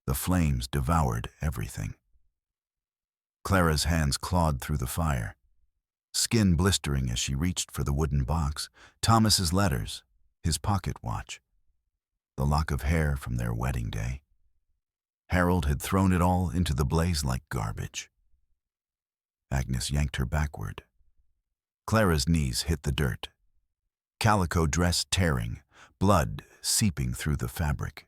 The flames devoured everything. Clara's hands clawed through the fire, skin blistering as she reached for the wooden box, Thomas's letters, his pocket watch, the lock of hair from their wedding day. Harold had thrown it all into the blaze like garbage. Agnes yanked her backward. Clara's knees hit the dirt, calico dress tearing, blood seeping through the fabric.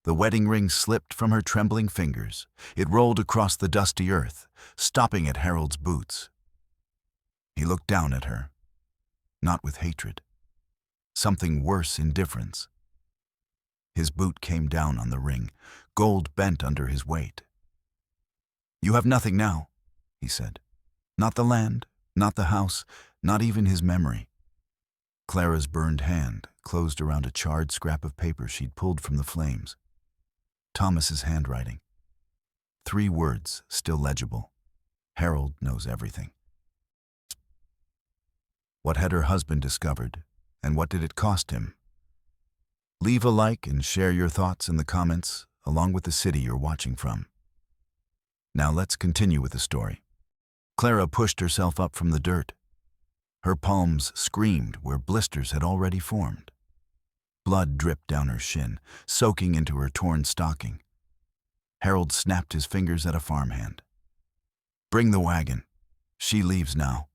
The wedding ring slipped from her trembling fingers. It rolled across the dusty earth, stopping at Harold's boots. He looked down at her, not with hatred. Something worse, indifference. His boot came down on the ring, gold bent under his weight. "You have nothing now," he said. "Not the land, not the house, not even his memory." Clara's burned hand closed around a charred scrap of paper she'd pulled from the flames. Thomas's handwriting. 3 words still legible. Harold knows everything. What had her husband discovered, and what did it cost him? Leave a like and share your thoughts in the comments, along with the city you're watching from. Now let's continue with the story. Clara pushed herself up from the dirt. Her palms screamed where blisters had already formed. Blood dripped down her shin, soaking into her torn stocking. Harold snapped his fingers at a farmhand. "Bring the wagon. She leaves now."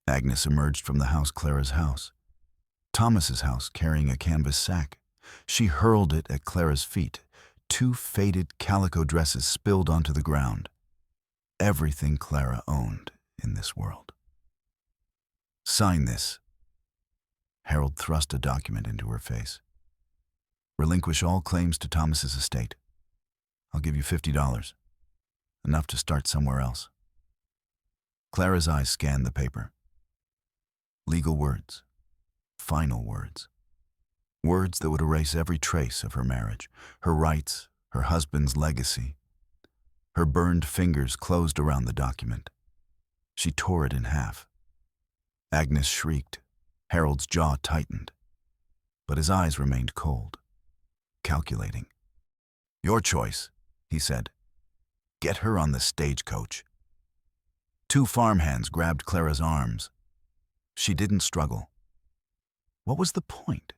Agnes emerged from the house, Clara's house. Thomas's house, carrying a canvas sack. She hurled it at Clara's feet. 2 faded calico dresses spilled onto the ground. Everything Clara owned in this world. "Sign this." Harold thrust a document into her face. "Relinquish all claims to Thomas's estate. I'll give you $50, enough to start somewhere else." Clara's eyes scanned the paper. Legal words, final words. Words that would erase every trace of her marriage, her rights, her husband's legacy. Her burned fingers closed around the document. She tore it in half. Agnes shrieked. Harold's jaw tightened, but his eyes remained cold, calculating. "Your choice," he said. "Get her on the stagecoach." 2 farmhands grabbed Clara's arms. She didn't struggle. What was the point?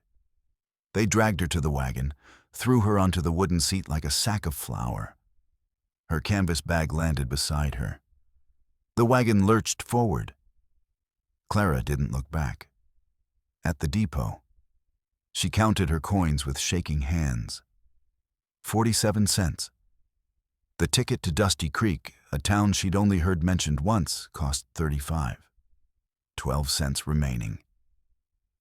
They dragged her to the wagon, threw her onto the wooden seat like a sack of flour. Her canvas bag landed beside her. The wagon lurched forward. Clara didn't look back. At the depot, she counted her coins with shaking hands. 47 cents. The ticket to Dusty Creek, a town she'd only heard mentioned once, cost 35. 12 cents remaining.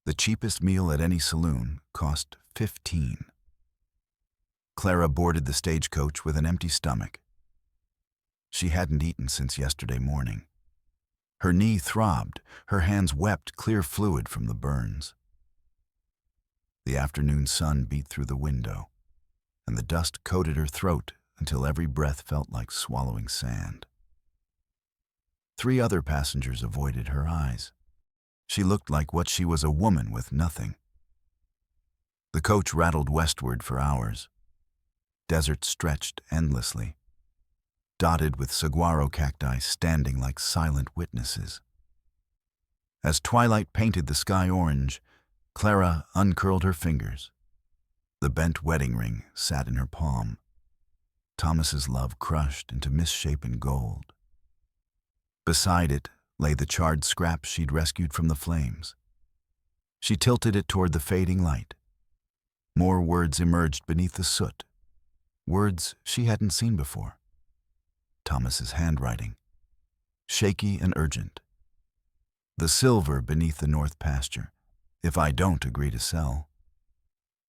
The cheapest meal at any saloon cost 15. Clara boarded the stagecoach with an empty stomach. She hadn't eaten since yesterday morning. Her knee throbbed, her hands wept clear fluid from the burns. The afternoon sun beat through the window, and the dust coated her throat until every breath felt like swallowing sand. 3 other passengers avoided her eyes. She looked like what she was, a woman with nothing. The coach rattled westward for hours. Desert stretched endlessly, dotted with saguaro cacti standing like silent witnesses. As twilight painted the sky orange, Clara uncurled her fingers. The bent wedding ring sat in her palm. Thomas's love crushed into misshapen gold. Beside it lay the charred scraps she'd rescued from the flames. She tilted it toward the fading light. More words emerged beneath the soot, words she hadn't seen before. Thomas's handwriting, shaky and urgent. "The silver beneath the north pasture, if I don't agree to sell.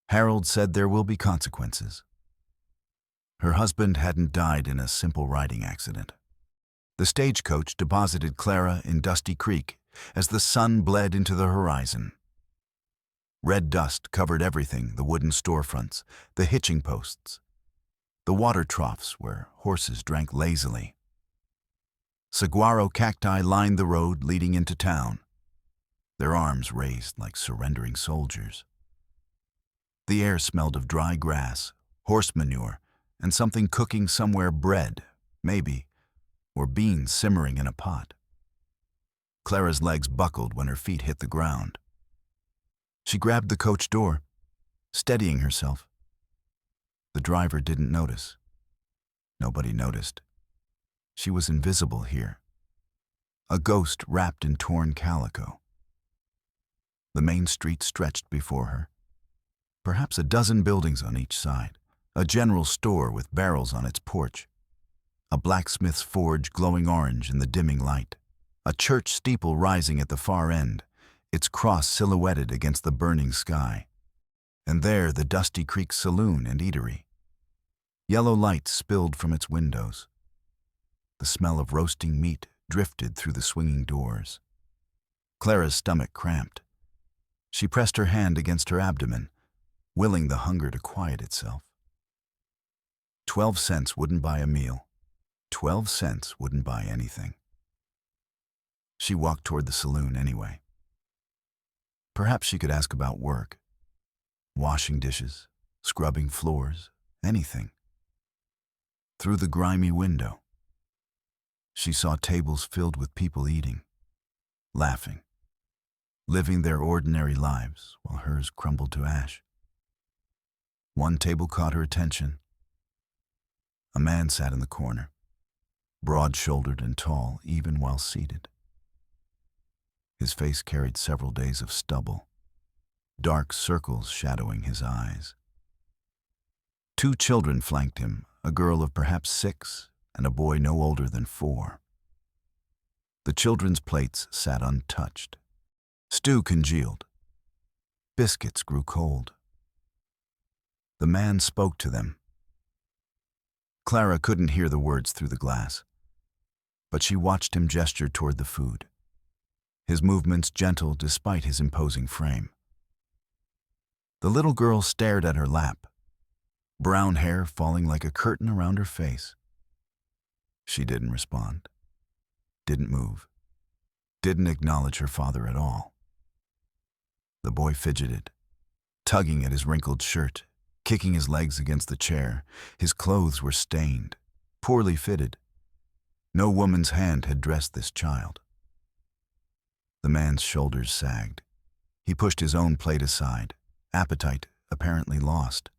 Harold said there will be consequences." Her husband hadn't died in a simple riding accident. The stagecoach deposited Clara in Dusty Creek as the sun bled into the horizon. Red dust covered everything: the wooden storefronts, the hitching posts, the water troughs where horses drank lazily. Saguaro cacti lined the road leading into town, their arms raised like surrendering soldiers. The air smelled of dry grass, horse manure, and something cooking somewhere, bread, maybe, or beans simmering in a pot. Clara's legs buckled when her feet hit the ground. She grabbed the coach door, steadying herself. The driver didn't notice. Nobody noticed. She was invisible here. A ghost wrapped in torn calico. The main street stretched before her. Perhaps a dozen buildings on each side. A general store with barrels on its porch. A blacksmith's forge glowing orange in the dimming light. A church steeple rising at the far end, its cross silhouetted against the burning sky. And there the Dusty Creek Saloon and Eatery. Yellow light spilled from its windows. The smell of roasting meat drifted through the swinging doors. Clara's stomach cramped. She pressed her hand against her abdomen, willing the hunger to quiet itself. 12 cents wouldn't buy a meal. 12 cents wouldn't buy anything. She walked toward the saloon anyway. Perhaps she could ask about work. Washing dishes, scrubbing floors, anything. Through the grimy window, she saw tables filled with people eating, laughing, living their ordinary lives while hers crumbled to ash. One table caught her attention. A man sat in the corner, broad-shouldered and tall even while seated. His face carried several days of stubble, dark circles shadowing his eyes. 2 children flanked him, a girl of perhaps 6 and a boy no older than 4. The children's plates sat untouched. Stew congealed. Biscuits grew cold. The man spoke to them. Clara couldn't hear the words through the glass, but she watched him gesture toward the food, his movements gentle despite his imposing frame. The little girl stared at her lap, brown hair falling like a curtain around her face. She didn't respond, didn't move, didn't acknowledge her father at all. The boy fidgeted, tugging at his wrinkled shirt, kicking his legs against the chair. His clothes were stained, poorly fitted. No woman's hand had dressed this child. The man's shoulders sagged. He pushed his own plate aside, appetite apparently lost.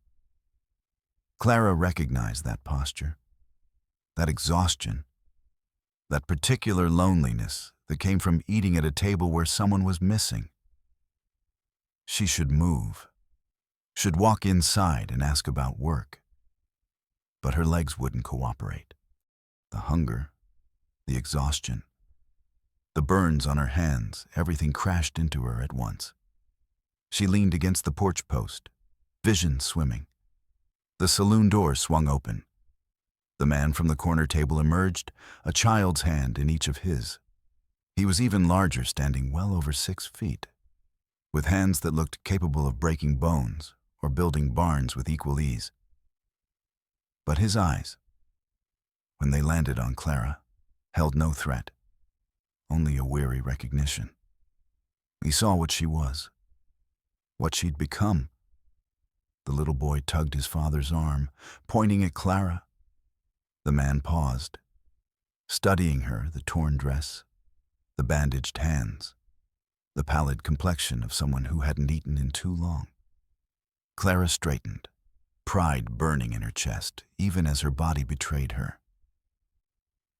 Clara recognized that posture, that exhaustion, that particular loneliness that came from eating at a table where someone was missing. She should move, should walk inside and ask about work. But her legs wouldn't cooperate. The hunger, the exhaustion, the burns on her hands, everything crashed into her at once. She leaned against the porch post, vision swimming. The saloon door swung open. The man from the corner table emerged, a child's hand in each of his. He was even larger, standing well over 6 feet, with hands that looked capable of breaking bones or building barns with equal ease. But his eyes, when they landed on Clara, held no threat, only a weary recognition. He saw what she was, what she'd become. The little boy tugged his father's arm, pointing at Clara. The man paused, studying her, the torn dress, the bandaged hands, the pallid complexion of someone who hadn't eaten in too long. Clara straightened, pride burning in her chest, even as her body betrayed her.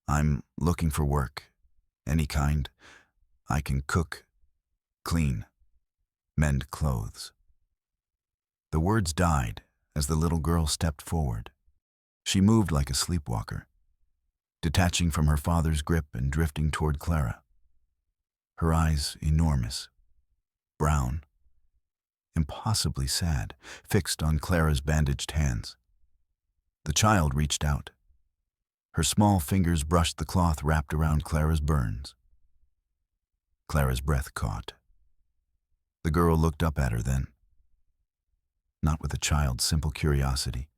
"I'm looking for work, any kind. I can cook, clean, mend clothes." The words died as the little girl stepped forward. She moved like a sleepwalker, detaching from her father's grip and drifting toward Clara. Her eyes enormous, brown, impossibly sad, fixed on Clara's bandaged hands. The child reached out. Her small fingers brushed the cloth wrapped around Clara's burns. Clara's breath caught. The girl looked up at her then, not with a child's simple curiosity,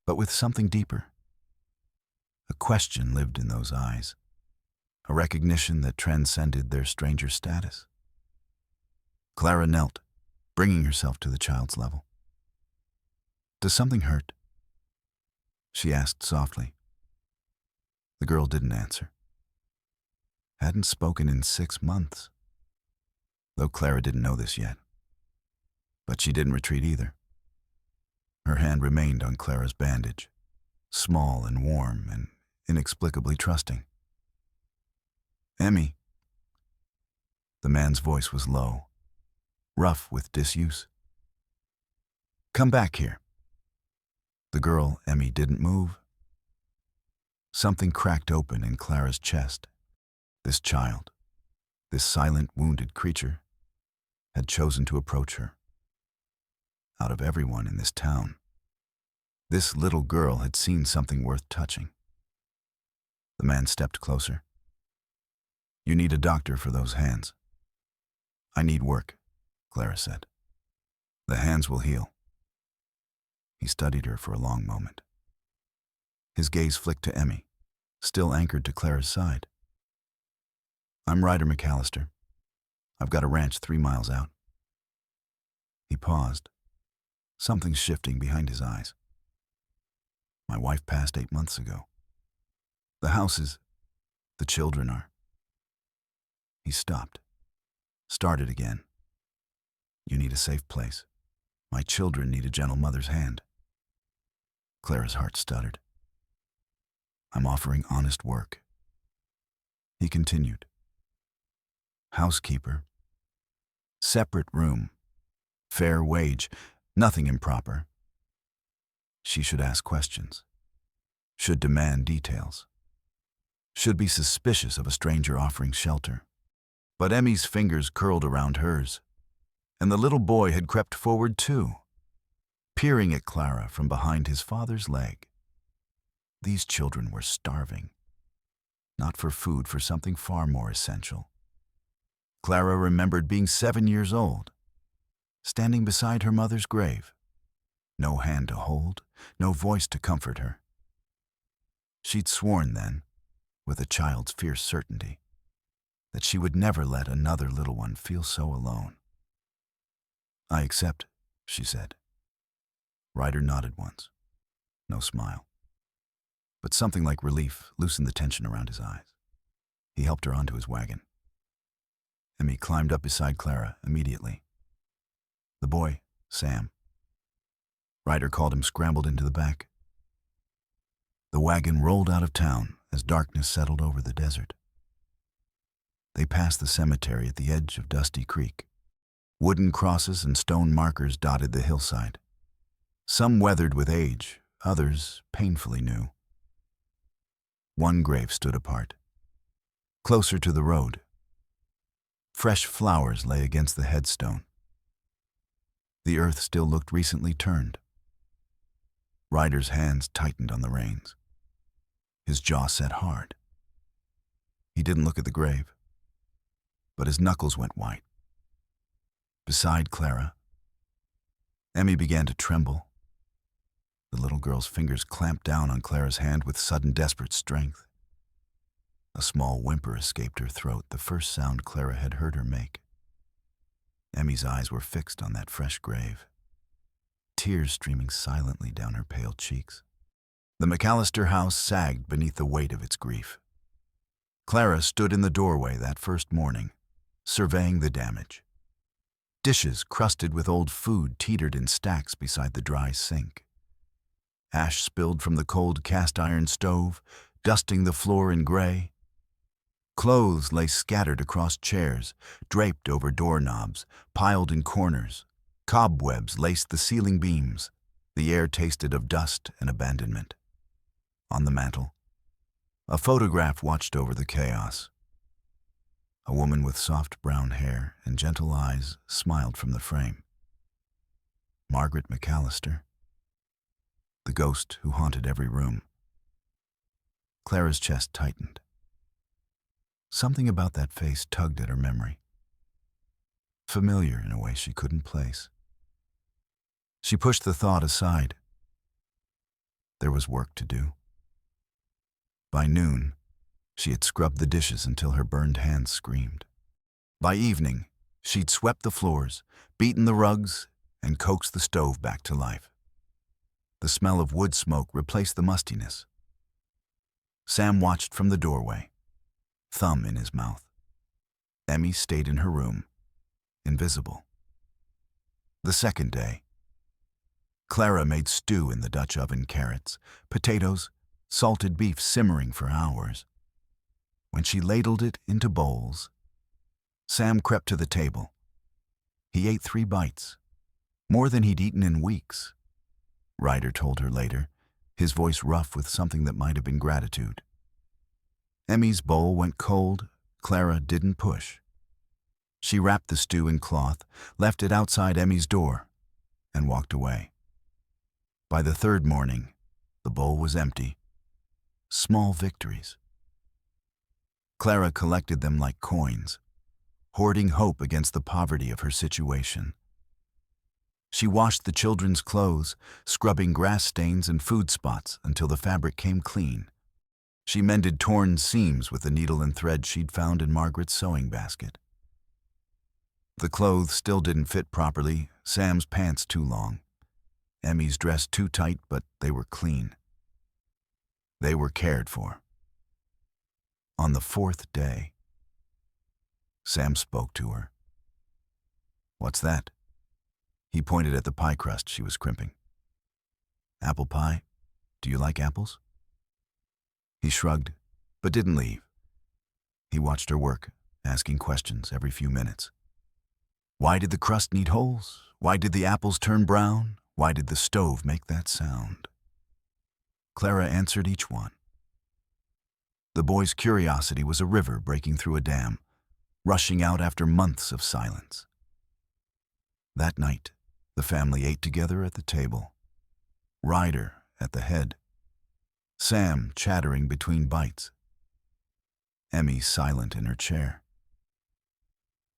but with something deeper. A question lived in those eyes, a recognition that transcended their stranger status. Clara knelt, bringing herself to the child's level. "Does something hurt?" she asked softly. The girl didn't answer. Hadn't spoken in 6 months. Though Clara didn't know this yet. But she didn't retreat either. Her hand remained on Clara's bandage, small and warm and inexplicably trusting. "Emmy." The man's voice was low, rough with disuse. "Come back here." The girl, Emmy, didn't move. Something cracked open in Clara's chest. This child, this silent, wounded creature, had chosen to approach her. Out of everyone in this town, this little girl had seen something worth touching. The man stepped closer. "You need a doctor for those hands." "I need work," Clara said. "The hands will heal." He studied her for a long moment. His gaze flicked to Emmy, still anchored to Clara's side. "I'm Ryder McAllister. I've got a ranch 3 miles out." He paused, something shifting behind his eyes. "My wife passed 8 months ago. The house is... the children are..." He stopped, started again. "You need a safe place. My children need a gentle mother's hand." Clara's heart stuttered. "I'm offering honest work." He continued. "Housekeeper. Separate room. Fair wage. Nothing improper. She should ask questions. Should demand details. Should be suspicious of a stranger offering shelter." But Emmy's fingers curled around hers, and the little boy had crept forward too, peering at Clara from behind his father's leg. These children were starving, not for food, for something far more essential. Clara remembered being 7 years old, standing beside her mother's grave. No hand to hold, no voice to comfort her. She'd sworn then, with a child's fierce certainty, that she would never let another little one feel so alone. "I accept," she said. Ryder nodded once. No smile. But something like relief loosened the tension around his eyes. He helped her onto his wagon. Emmy climbed up beside Clara immediately. The boy, Sam. Ryder called him, scrambled into the back. The wagon rolled out of town as darkness settled over the desert. They passed the cemetery at the edge of Dusty Creek. Wooden crosses and stone markers dotted the hillside. Some weathered with age, others painfully new. One grave stood apart, closer to the road. Fresh flowers lay against the headstone. The earth still looked recently turned. Ryder's hands tightened on the reins. His jaw set hard. He didn't look at the grave, but his knuckles went white. Beside Clara, Emmy began to tremble. The little girl's fingers clamped down on Clara's hand with sudden, desperate strength. A small whimper escaped her throat, the first sound Clara had heard her make. Emmy's eyes were fixed on that fresh grave, tears streaming silently down her pale cheeks. The McAllister house sagged beneath the weight of its grief. Clara stood in the doorway that first morning, surveying the damage. Dishes crusted with old food teetered in stacks beside the dry sink. Ash spilled from the cold cast-iron stove, dusting the floor in gray. Clothes lay scattered across chairs, draped over doorknobs, piled in corners. Cobwebs laced the ceiling beams. The air tasted of dust and abandonment. On the mantel, a photograph watched over the chaos. A woman with soft brown hair and gentle eyes smiled from the frame. Margaret McAllister, the ghost who haunted every room. Clara's chest tightened. Something about that face tugged at her memory, familiar in a way she couldn't place. She pushed the thought aside. There was work to do. By noon, she had scrubbed the dishes until her burned hands screamed. By evening, she'd swept the floors, beaten the rugs, and coaxed the stove back to life. The smell of wood smoke replaced the mustiness. Sam watched from the doorway, thumb in his mouth. Emmy stayed in her room, invisible. The second day, Clara made stew in the Dutch oven, carrots, potatoes, salted beef simmering for hours. When she ladled it into bowls, Sam crept to the table. He ate 3 bites, more than he'd eaten in weeks. Ryder told her later, his voice rough with something that might have been gratitude. Emmy's bowl went cold. Clara didn't push. She wrapped the stew in cloth, left it outside Emmy's door, and walked away. By the third morning, the bowl was empty. Small victories. Clara collected them like coins, hoarding hope against the poverty of her situation. She washed the children's clothes, scrubbing grass stains and food spots until the fabric came clean. She mended torn seams with the needle and thread she'd found in Margaret's sewing basket. The clothes still didn't fit properly, Sam's pants too long. Emmy's dress too tight, but they were clean. They were cared for. On the 4th day, Sam spoke to her. "What's that?" He pointed at the pie crust she was crimping. "Apple pie? Do you like apples?" He shrugged, but didn't leave. He watched her work, asking questions every few minutes. Why did the crust need holes? Why did the apples turn brown? Why did the stove make that sound? Clara answered each one. The boy's curiosity was a river breaking through a dam, rushing out after months of silence. That night, the family ate together at the table. Ryder at the head, Sam chattering between bites, Emmy silent in her chair.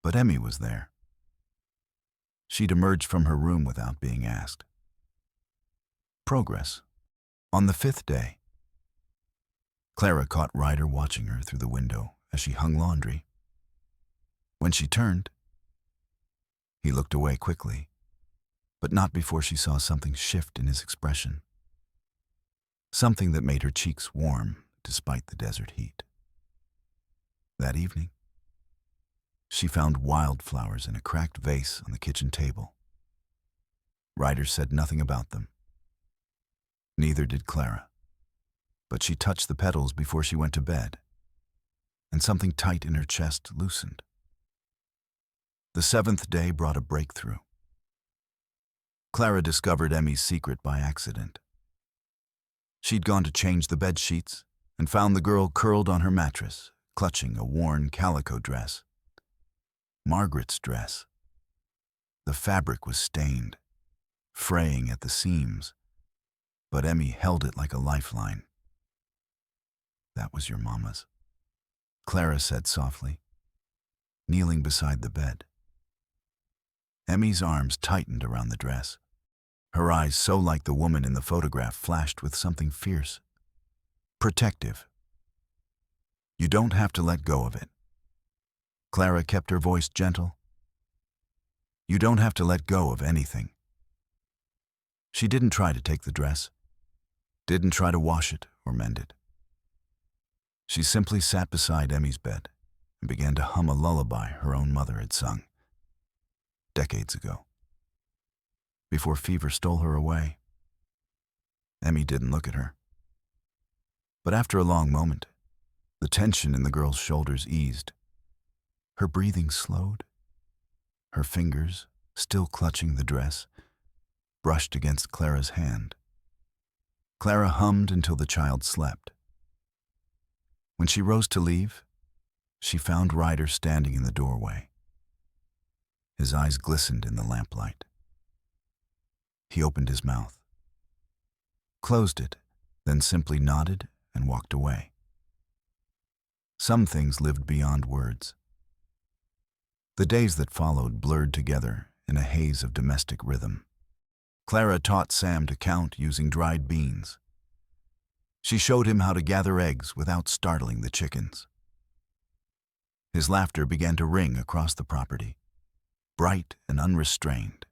But Emmy was there. She'd emerged from her room without being asked. Progress. On the 5th day, Clara caught Ryder watching her through the window as she hung laundry. When she turned, he looked away quickly, but not before she saw something shift in his expression. Something that made her cheeks warm despite the desert heat. That evening, she found wildflowers in a cracked vase on the kitchen table. Ryder said nothing about them. Neither did Clara. But she touched the petals before she went to bed, and something tight in her chest loosened. The 7th day brought a breakthrough. Clara discovered Emmy's secret by accident. She'd gone to change the bed sheets and found the girl curled on her mattress, clutching a worn calico dress. Margaret's dress. The fabric was stained, fraying at the seams, but Emmy held it like a lifeline. "That was your mama's," Clara said softly, kneeling beside the bed. Emmy's arms tightened around the dress. Her eyes, so like the woman in the photograph, flashed with something fierce, protective. "You don't have to let go of it." Clara kept her voice gentle. "You don't have to let go of anything." She didn't try to take the dress, didn't try to wash it or mend it. She simply sat beside Emmy's bed and began to hum a lullaby her own mother had sung decades ago, before fever stole her away. Emmy didn't look at her. But after a long moment, the tension in the girl's shoulders eased. Her breathing slowed. Her fingers, still clutching the dress, brushed against Clara's hand. Clara hummed until the child slept. When she rose to leave, she found Ryder standing in the doorway. His eyes glistened in the lamplight. He opened his mouth, closed it, then simply nodded and walked away. Some things lived beyond words. The days that followed blurred together in a haze of domestic rhythm. Clara taught Sam to count using dried beans. She showed him how to gather eggs without startling the chickens. His laughter began to ring across the property, bright and unrestrained.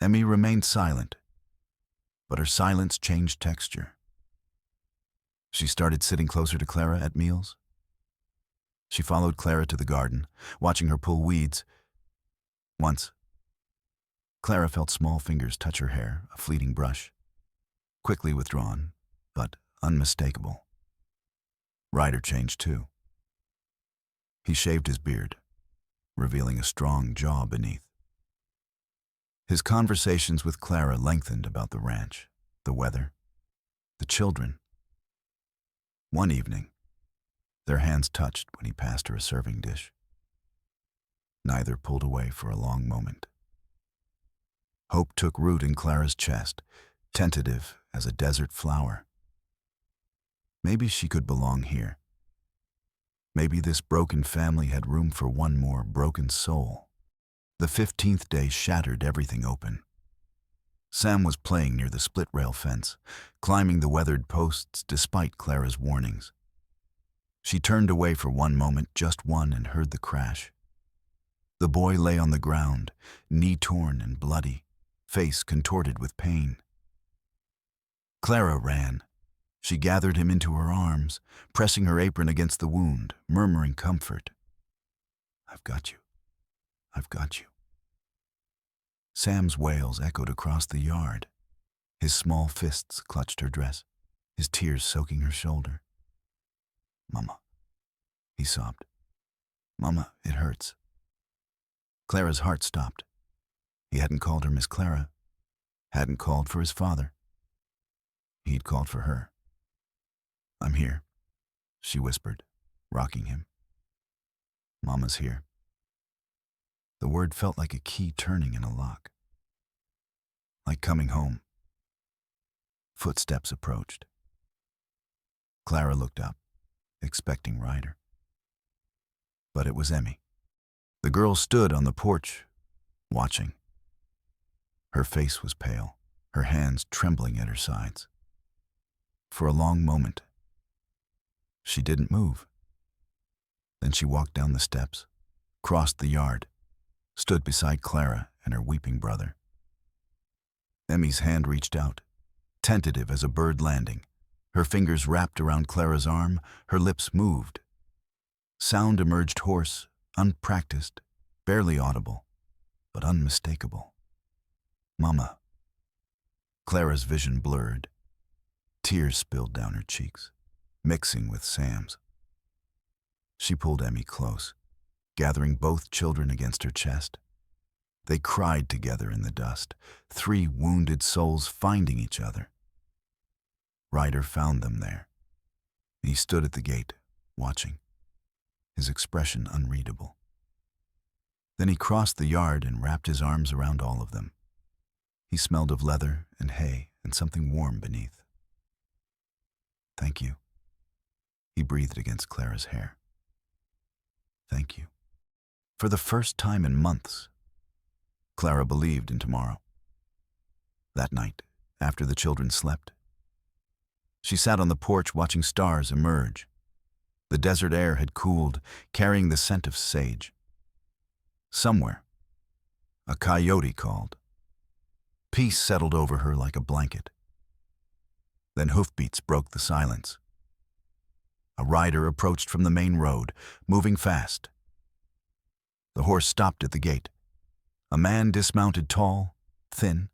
Emmy remained silent, but her silence changed texture. She started sitting closer to Clara at meals. She followed Clara to the garden, watching her pull weeds. Once, Clara felt small fingers touch her hair, a fleeting brush. Quickly withdrawn, but unmistakable. Ryder changed too. He shaved his beard, revealing a strong jaw beneath. His conversations with Clara lengthened about the ranch, the weather, the children. One evening, their hands touched when he passed her a serving dish. Neither pulled away for a long moment. Hope took root in Clara's chest, tentative as a desert flower. Maybe she could belong here. Maybe this broken family had room for one more broken soul. The 15th day shattered everything open. Sam was playing near the split-rail fence, climbing the weathered posts despite Clara's warnings. She turned away for one moment, just one, and heard the crash. The boy lay on the ground, knee torn and bloody, face contorted with pain. Clara ran. She gathered him into her arms, pressing her apron against the wound, murmuring comfort. "I've got you. I've got you." Sam's wails echoed across the yard. His small fists clutched her dress, his tears soaking her shoulder. "Mama," he sobbed. "Mama, it hurts." Clara's heart stopped. He hadn't called her Miss Clara, hadn't called for his father. He'd called for her. "I'm here," she whispered, rocking him. "Mama's here." The word felt like a key turning in a lock. Like coming home. Footsteps approached. Clara looked up, expecting Ryder. But it was Emmy. The girl stood on the porch, watching. Her face was pale, her hands trembling at her sides. For a long moment, she didn't move. Then she walked down the steps, crossed the yard, stood beside Clara and her weeping brother. Emmy's hand reached out, tentative as a bird landing. Her fingers wrapped around Clara's arm, her lips moved. Sound emerged hoarse, unpracticed, barely audible, but unmistakable. "Mama." Clara's vision blurred. Tears spilled down her cheeks, mixing with Sam's. She pulled Emmy close, gathering both children against her chest. They cried together in the dust, 3 wounded souls finding each other. Ryder found them there. He stood at the gate, watching, his expression unreadable. Then he crossed the yard and wrapped his arms around all of them. He smelled of leather and hay and something warm beneath. "Thank you." He breathed against Clara's hair. "Thank you." For the first time in months, Clara believed in tomorrow. That night, after the children slept, she sat on the porch watching stars emerge. The desert air had cooled, carrying the scent of sage. Somewhere, a coyote called. Peace settled over her like a blanket. Then hoofbeats broke the silence. A rider approached from the main road, moving fast. The horse stopped at the gate. A man dismounted, tall, thin,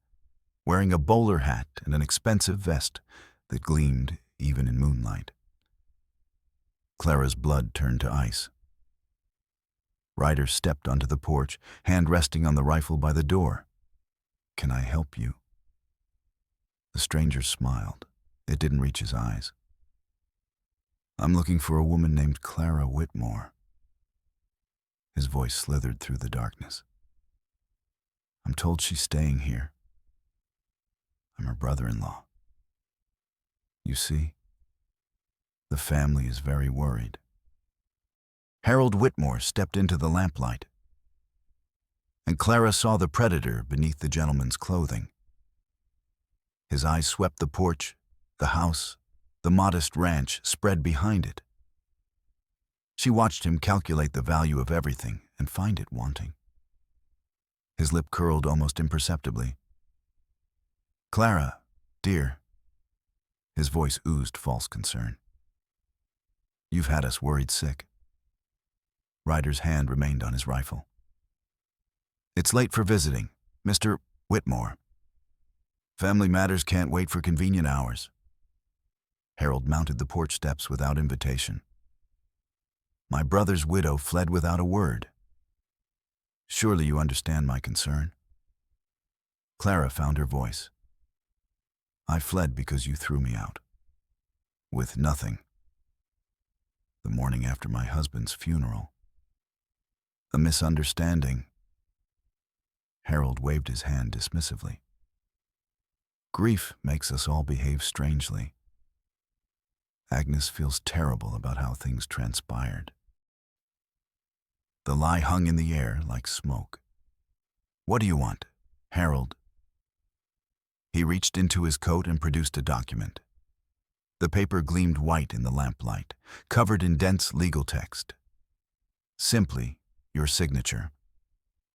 wearing a bowler hat and an expensive vest that gleamed even in moonlight. Clara's blood turned to ice. Ryder stepped onto the porch, hand resting on the rifle by the door. "Can I help you?" The stranger smiled. It didn't reach his eyes. "I'm looking for a woman named Clara Whitmore." His voice slithered through the darkness. "I'm told she's staying here. I'm her brother-in-law. You see, the family is very worried." Harold Whitmore stepped into the lamplight, and Clara saw the predator beneath the gentleman's clothing. His eyes swept the porch, the house, the modest ranch spread behind it. She watched him calculate the value of everything and find it wanting. His lip curled almost imperceptibly. "Clara, Dear, his voice oozed false concern. You've had us worried sick. Ryder's hand remained on his rifle. It's late for visiting, Mr. Whitmore. Family matters can't wait for convenient hours. Harold mounted the porch steps without invitation. My brother's widow fled without a word. Surely you understand my concern. Clara found her voice. I fled because you threw me out. With nothing. The morning after my husband's funeral. A misunderstanding. Harold waved his hand dismissively. Grief makes us all behave strangely. Agnes feels terrible about how things transpired. The lie hung in the air like smoke. What do you want, Harold? He reached into his coat and produced a document. The paper gleamed white in the lamplight, covered in dense legal text. Simply, your signature.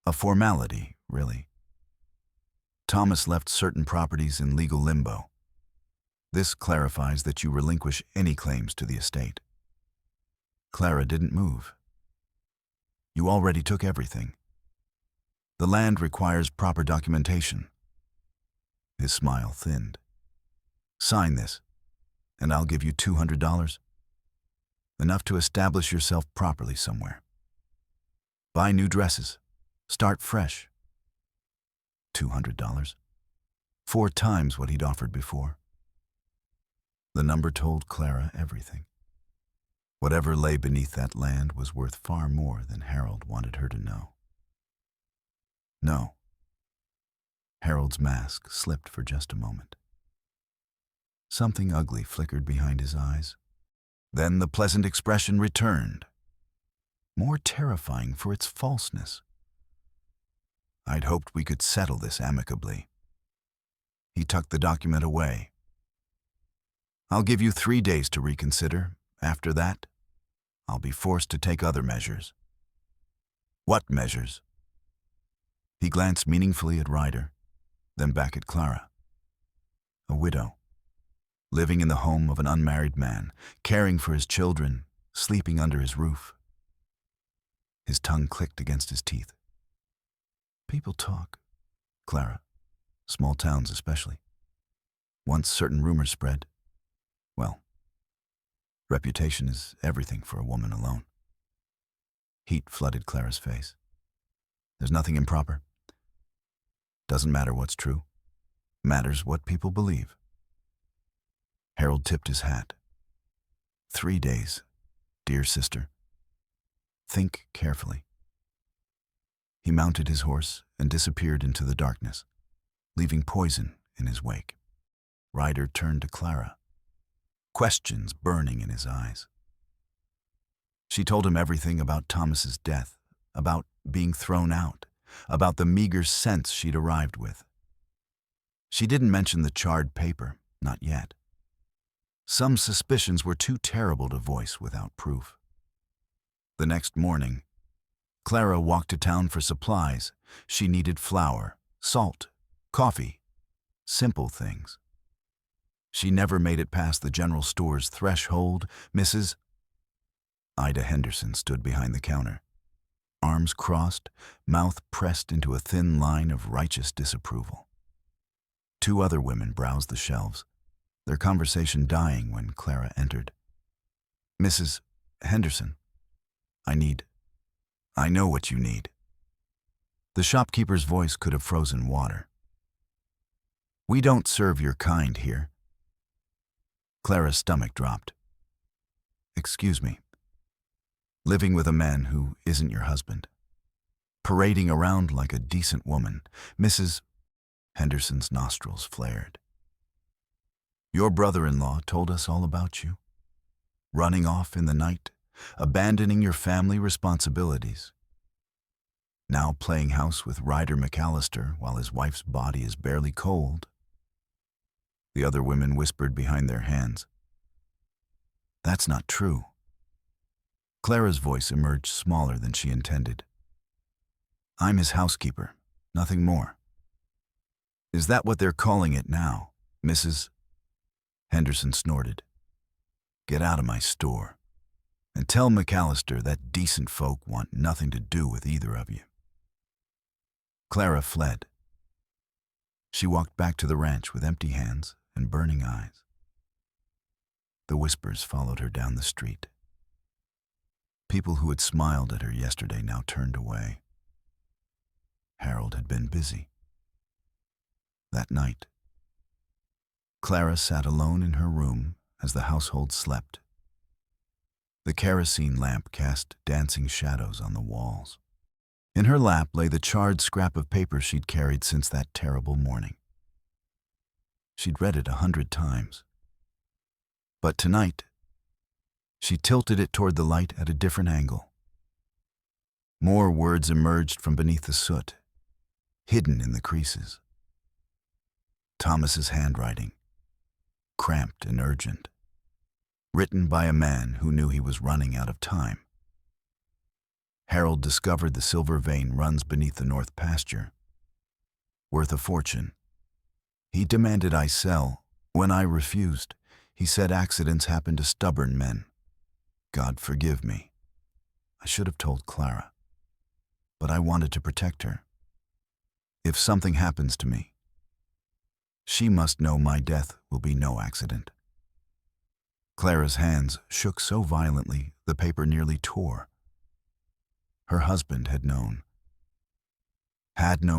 A formality, really. Thomas left certain properties in legal limbo. This clarifies that you relinquish any claims to the estate. Clara didn't move. You already took everything. The land requires proper documentation. His smile thinned. Sign this, and I'll give you $200. Enough to establish yourself properly somewhere. Buy new dresses. Start fresh. $200. 4 times what he'd offered before. The number told Clara everything. Whatever lay beneath that land was worth far more than Harold wanted her to know. No. Harold's mask slipped for just a moment. Something ugly flickered behind his eyes. Then the pleasant expression returned, more terrifying for its falseness. I'd hoped we could settle this amicably. He tucked the document away. I'll give you 3 days to reconsider. After that, I'll be forced to take other measures. What measures? He glanced meaningfully at Ryder, then back at Clara. A widow, living in the home of an unmarried man, caring for his children, sleeping under his roof. His tongue clicked against his teeth. People talk, Clara, small towns especially. Once certain rumors spread, well, reputation is everything for a woman alone. Heat flooded Clara's face. There's nothing improper. Doesn't matter what's true. Matters what people believe. Harold tipped his hat. 3 days, dear sister. Think carefully. He mounted his horse and disappeared into the darkness, leaving poison in his wake. Ryder turned to Clara, questions burning in his eyes. She told him everything about Thomas's death, about being thrown out, about the meager sense she'd arrived with. She didn't mention the charred paper, not yet. Some suspicions were too terrible to voice without proof. The next morning, Clara walked to town for supplies. She needed flour, salt, coffee, simple things. She never made it past the general store's threshold. Mrs. Ida Henderson stood behind the counter, arms crossed, mouth pressed into a thin line of righteous disapproval. 2 other women browsed the shelves, their conversation dying when Clara entered. Mrs. Henderson, I know what you need. The shopkeeper's voice could have frozen water. We don't serve your kind here. Clara's stomach dropped. Excuse me. Living with a man who isn't your husband. Parading around like a decent woman. Mrs. Henderson's nostrils flared. Your brother-in-law told us all about you. Running off in the night, abandoning your family responsibilities. Now playing house with Ryder McAllister while his wife's body is barely cold. The other women whispered behind their hands. That's not true. Clara's voice emerged smaller than she intended. I'm his housekeeper, nothing more. Is that what they're calling it now, Mrs. Henderson snorted. Get out of my store. And tell McAllister that decent folk want nothing to do with either of you. Clara fled. She walked back to the ranch with empty hands and burning eyes. The whispers followed her down the street. People who had smiled at her yesterday now turned away. Harold had been busy. That night, Clara sat alone in her room as the household slept. The kerosene lamp cast dancing shadows on the walls. In her lap lay the charred scrap of paper she'd carried since that terrible morning. She'd read it 100 times. But tonight, she tilted it toward the light at a different angle. More words emerged from beneath the soot, hidden in the creases. Thomas's handwriting, cramped and urgent, written by a man who knew he was running out of time. Harold discovered the silver vein runs beneath the north pasture. Worth a fortune. He demanded I sell. When I refused, he said accidents happen to stubborn men. God forgive me. I should have told Clara. But I wanted to protect her. If something happens to me, she must know my death will be no accident. Clara's hands shook so violently the paper nearly tore. Her husband had known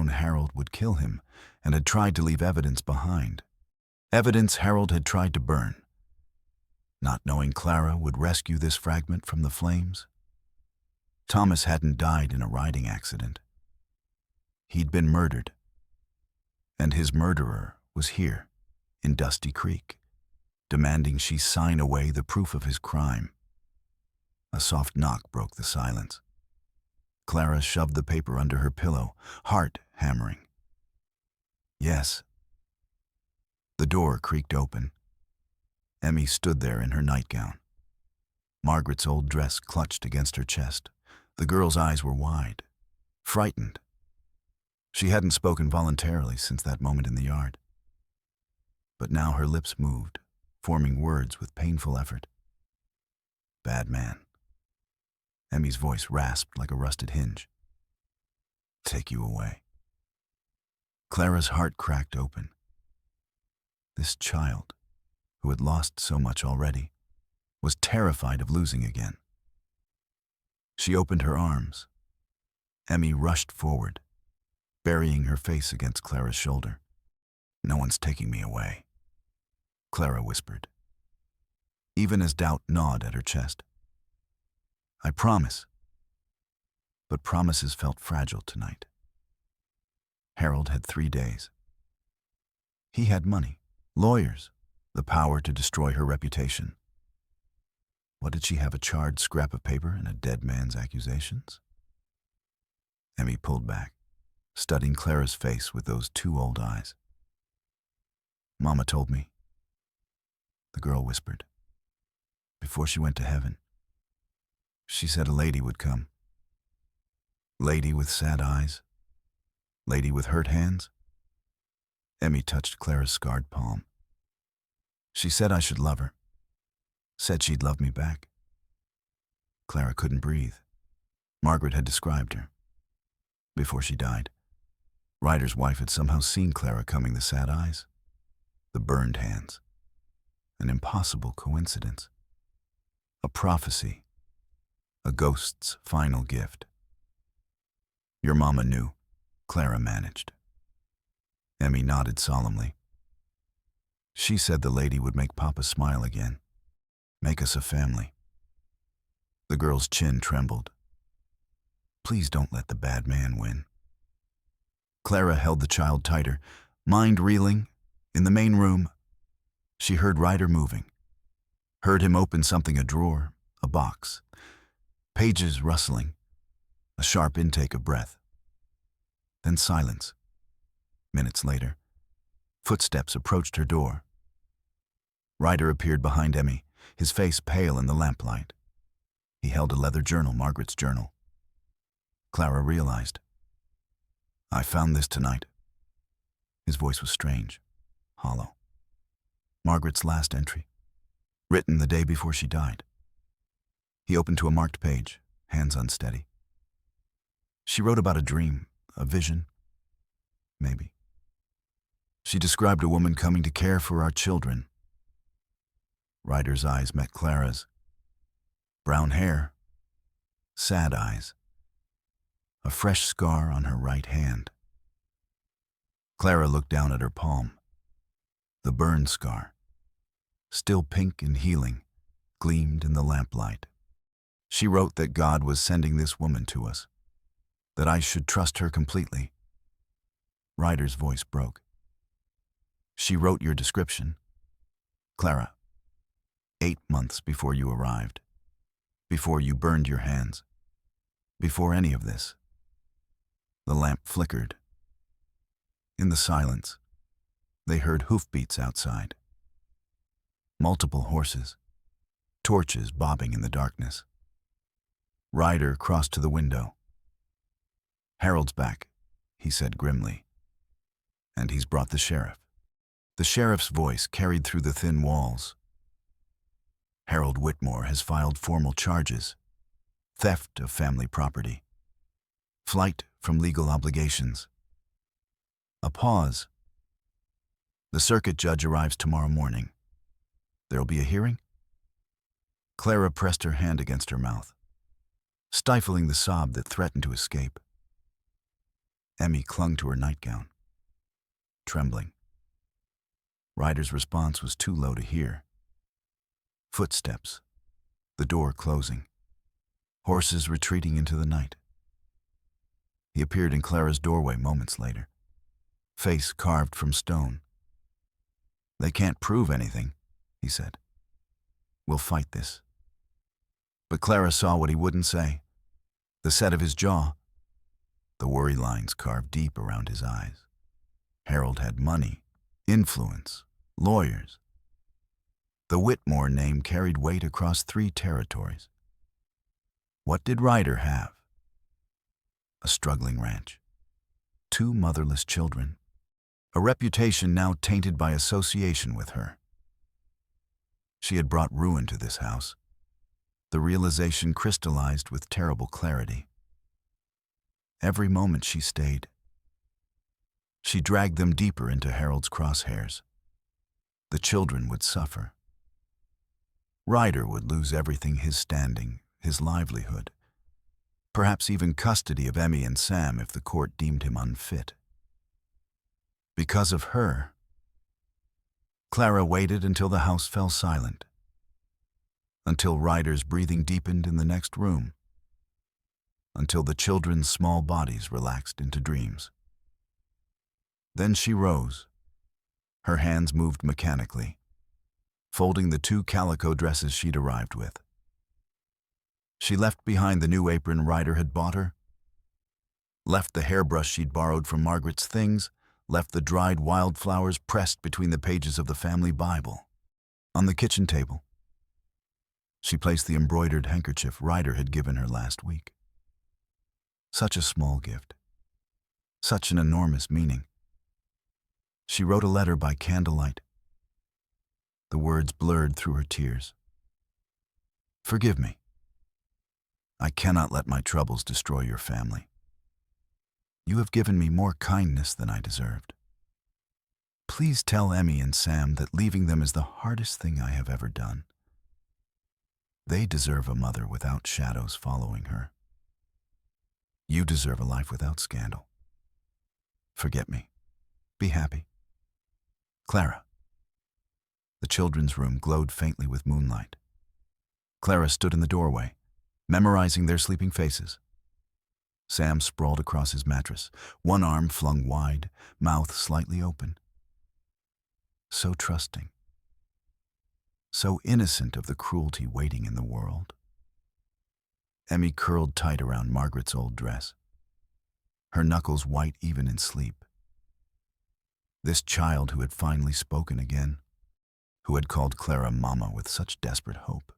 Harold would kill him and had tried to leave evidence behind. Evidence Harold had tried to burn. Not knowing Clara would rescue this fragment from the flames. Thomas hadn't died in a riding accident. He'd been murdered. And his murderer was here, in Dusty Creek, demanding she sign away the proof of his crime. A soft knock broke the silence. Clara shoved the paper under her pillow, heart hammering. Yes. The door creaked open. Emmy stood there in her nightgown. Margaret's old dress clutched against her chest. The girl's eyes were wide, frightened. She hadn't spoken voluntarily since that moment in the yard. But now her lips moved, forming words with painful effort. Bad man. Emmy's voice rasped like a rusted hinge. Take you away. Clara's heart cracked open. This child, who had lost so much already, was terrified of losing again. She opened her arms. Emmy rushed forward, burying her face against Clara's shoulder. No one's taking me away, Clara whispered, even as doubt gnawed at her chest. I promise. But promises felt fragile tonight. Harold had 3 days. He had money, lawyers, the power to destroy her reputation. What did she have, a charred scrap of paper and a dead man's accusations? Emmy pulled back, studying Clara's face with those 2 old eyes. Mama told me, the girl whispered, before she went to heaven. She said a lady would come. Lady with sad eyes? Lady with hurt hands? Emmy touched Clara's scarred palm. She said I should love her. Said she'd love me back. Clara couldn't breathe. Margaret had described her. Before she died, Ryder's wife had somehow seen Clara coming, the sad eyes, the burned hands. An impossible coincidence. A prophecy. A ghost's final gift. Your mama knew, Clara managed. Emmy nodded solemnly. She said the lady would make Papa smile again, make us a family. The girl's chin trembled. Please don't let the bad man win. Clara held the child tighter, mind reeling. In the main room, she heard Ryder moving. Heard him open something, a drawer, a box. Pages rustling, a sharp intake of breath. Then silence. Minutes later, footsteps approached her door. Ryder appeared behind Emmy, his face pale in the lamplight. He held a leather journal, Margaret's journal. Clara realized. I found this tonight. His voice was strange, hollow. Margaret's last entry, written the day before she died. He opened to a marked page, hands unsteady. She wrote about a dream, a vision, maybe. She described a woman coming to care for our children. Ryder's eyes met Clara's. Brown hair, sad eyes, a fresh scar on her right hand. Clara looked down at her palm. The burn scar, still pink and healing, gleamed in the lamplight. She wrote that God was sending this woman to us, that I should trust her completely. Ryder's voice broke. She wrote your description, Clara, 8 months before you arrived, before you burned your hands, before any of this. The lamp flickered. In the silence, they heard hoofbeats outside. Multiple horses, torches bobbing in the darkness. Ryder crossed to the window. Harold's back, he said grimly. And he's brought the sheriff. The sheriff's voice carried through the thin walls. Harold Whitmore has filed formal charges: theft of family property, flight from legal obligations. A pause. The circuit judge arrives tomorrow morning. There'll be a hearing? Clara pressed her hand against her mouth, stifling the sob that threatened to escape. Emmy clung to her nightgown, trembling. Ryder's response was too low to hear. Footsteps, the door closing, horses retreating into the night. He appeared in Clara's doorway moments later, face carved from stone. They can't prove anything, he said. We'll fight this. But Clara saw what he wouldn't say, the set of his jaw, the worry lines carved deep around his eyes. Harold had money, influence, lawyers. The Whitmore name carried weight across 3 territories. What did Ryder have? A struggling ranch, 2 motherless children, a reputation now tainted by association with her. She had brought ruin to this house. The realization crystallized with terrible clarity. Every moment she stayed, she dragged them deeper into Harold's crosshairs. The children would suffer. Ryder would lose everything: his standing, his livelihood, perhaps even custody of Emmy and Sam if the court deemed him unfit. Because of her, Clara waited until the house fell silent, until Ryder's breathing deepened in the next room, until the children's small bodies relaxed into dreams. Then she rose. Her hands moved mechanically, folding the 2 calico dresses she'd arrived with. She left behind the new apron Ryder had bought her, left the hairbrush she'd borrowed from Margaret's things, left the dried wildflowers pressed between the pages of the family Bible. On the kitchen table, she placed the embroidered handkerchief Ryder had given her last week. Such a small gift, such an enormous meaning. She wrote a letter by candlelight. The words blurred through her tears. Forgive me. I cannot let my troubles destroy your family. You have given me more kindness than I deserved. Please tell Emmy and Sam that leaving them is the hardest thing I have ever done. They deserve a mother without shadows following her. You deserve a life without scandal. Forget me. Be happy. Clara. The children's room glowed faintly with moonlight. Clara stood in the doorway, memorizing their sleeping faces. Sam sprawled across his mattress, one arm flung wide, mouth slightly open. So trusting. So innocent of the cruelty waiting in the world. Emmy curled tight around Margaret's old dress, her knuckles white even in sleep. This child who had finally spoken again, who had called Clara Mama with such desperate hope.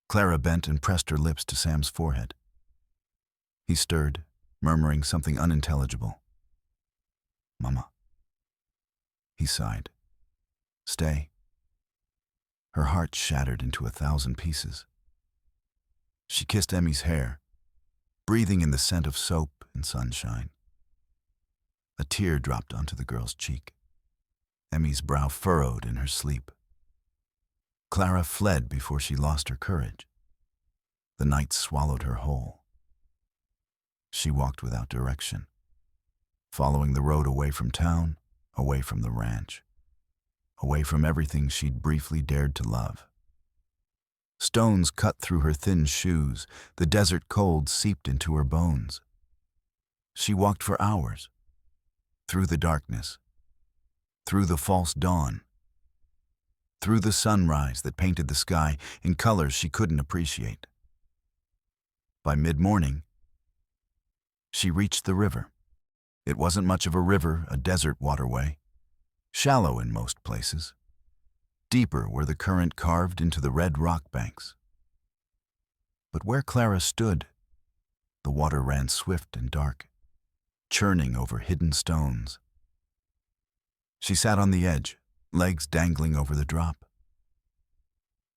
Clara bent and pressed her lips to Sam's forehead. He stirred, murmuring something unintelligible. Mama. He sighed. Stay. Her heart shattered into 1,000 pieces. She kissed Emmy's hair, breathing in the scent of soap and sunshine. A tear dropped onto the girl's cheek. Emmy's brow furrowed in her sleep. Clara fled before she lost her courage. The night swallowed her whole. She walked without direction, following the road away from town, away from the ranch, away from everything she'd briefly dared to love. Stones cut through her thin shoes, the desert cold seeped into her bones. She walked for hours, through the darkness, through the false dawn, through the sunrise that painted the sky in colors she couldn't appreciate. By mid-morning, she reached the river. It wasn't much of a river, a desert waterway, shallow in most places, deeper where the current carved into the red rock banks. But where Clara stood, the water ran swift and dark, churning over hidden stones. She sat on the edge, legs dangling over the drop.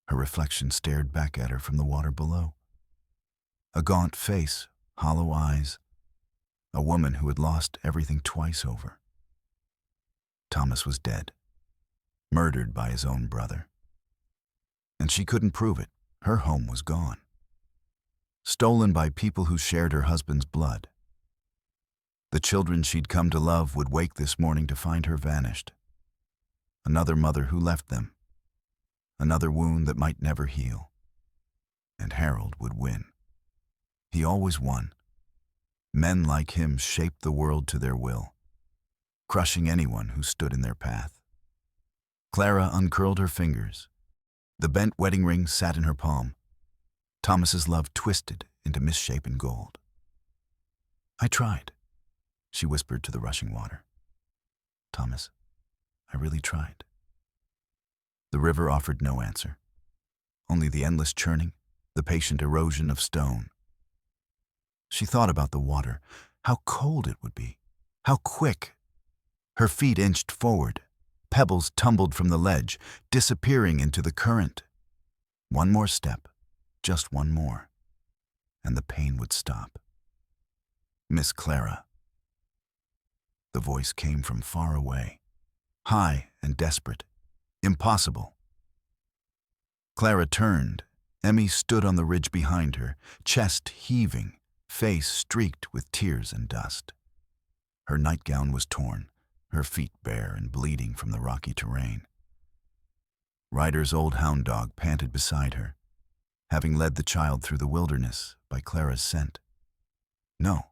Her reflection stared back at her from the water below. A gaunt face, hollow eyes, a woman who had lost everything twice over. Thomas was dead, murdered by his own brother. And she couldn't prove it. Her home was gone, stolen by people who shared her husband's blood. The children she'd come to love would wake this morning to find her vanished. Another mother who left them. Another wound that might never heal. And Harold would win. He always won. Men like him shaped the world to their will, crushing anyone who stood in their path. Clara uncurled her fingers. The bent wedding ring sat in her palm. Thomas's love twisted into misshapen gold. "I tried," she whispered to the rushing water. "Thomas, I really tried." The river offered no answer, only the endless churning, the patient erosion of stone. She thought about the water, how cold it would be, how quick. Her feet inched forward, pebbles tumbled from the ledge, disappearing into the current. One more step, just one more, and the pain would stop. "Miss Clara." The voice came from far away, high and desperate, impossible. Clara turned. Emmy stood on the ridge behind her, chest heaving, face streaked with tears and dust. Her nightgown was torn, her feet bare and bleeding from the rocky terrain. Ryder's old hound dog panted beside her, having led the child through the wilderness by Clara's scent. "No,"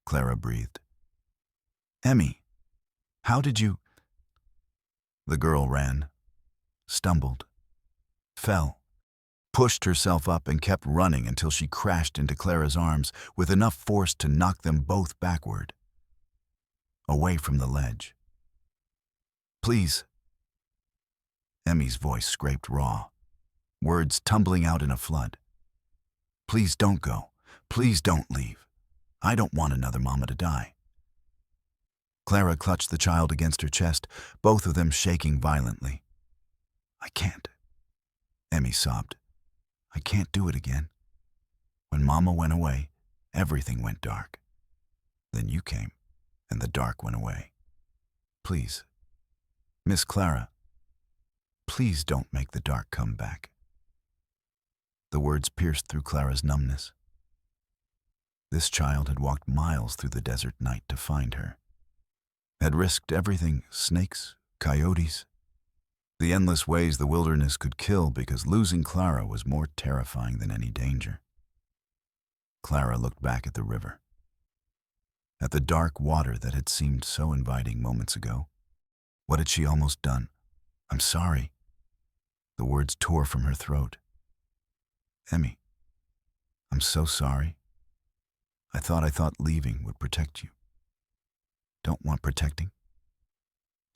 Clara breathed. "Emmy, how did you—" The girl ran, stumbled, fell, pushed herself up and kept running until she crashed into Clara's arms with enough force to knock them both backward, away from the ledge. "Please." Emmy's voice scraped raw, words tumbling out in a flood. "Please don't go. Please don't leave. I don't want another mama to die." Clara clutched the child against her chest, both of them shaking violently. "I can't," Emmy sobbed. "I can't do it again. When Mama went away, everything went dark. Then you came, and the dark went away. Please, Miss Clara, please don't make the dark come back." The words pierced through Clara's numbness. This child had walked miles through the desert night to find her, had risked everything, snakes, coyotes, the endless ways the wilderness could kill, because losing Clara was more terrifying than any danger. Clara looked back at the river, at the dark water that had seemed so inviting moments ago. What had she almost done? "I'm sorry." The words tore from her throat. "Emmy, I'm so sorry. I thought leaving would protect you." "Don't want protecting."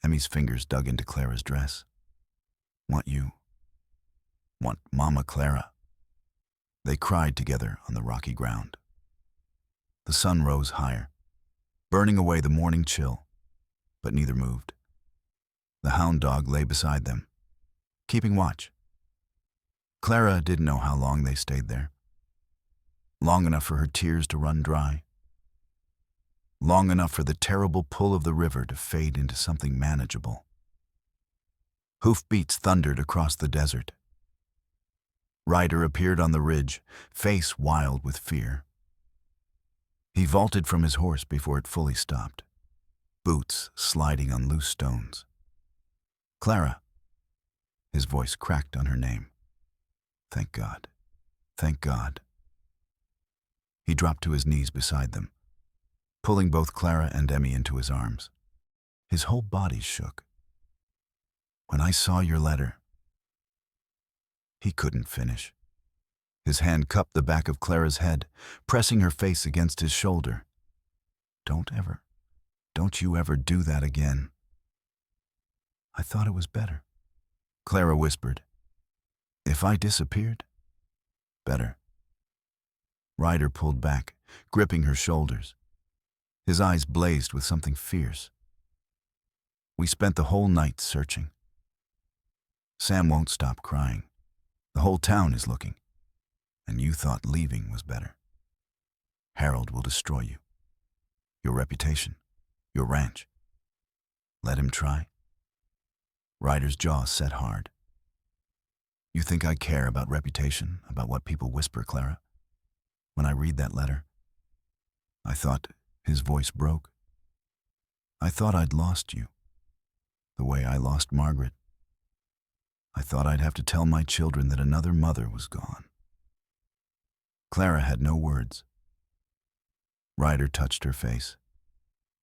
Emmy's fingers dug into Clara's dress. "Want you. Want Mama Clara." They cried together on the rocky ground. The sun rose higher, burning away the morning chill, but neither moved. The hound dog lay beside them, keeping watch. Clara didn't know how long they stayed there. Long enough for her tears to run dry. Long enough for the terrible pull of the river to fade into something manageable. Hoofbeats thundered across the desert. Ryder appeared on the ridge, face wild with fear. He vaulted from his horse before it fully stopped, boots sliding on loose stones. Clara. His voice cracked on her name. Thank God. Thank God. He dropped to his knees beside them, pulling both Clara and Emmy into his arms. His whole body shook. When I saw your letter... He couldn't finish. His hand cupped the back of Clara's head, pressing her face against his shoulder. Don't you ever do that again. I thought it was better, Clara whispered. If I disappeared? Better. Ryder pulled back, gripping her shoulders. His eyes blazed with something fierce. We spent the whole night searching. Sam won't stop crying. The whole town is looking. And you thought leaving was better. Harold will destroy you. Your reputation. Your ranch. Let him try. Ryder's jaw set hard. You think I care about reputation, about what people whisper, Clara? When I read that letter, I thought... His voice broke. I thought I'd lost you, the way I lost Margaret. I thought I'd have to tell my children that another mother was gone. Clara had no words. Ryder touched her face,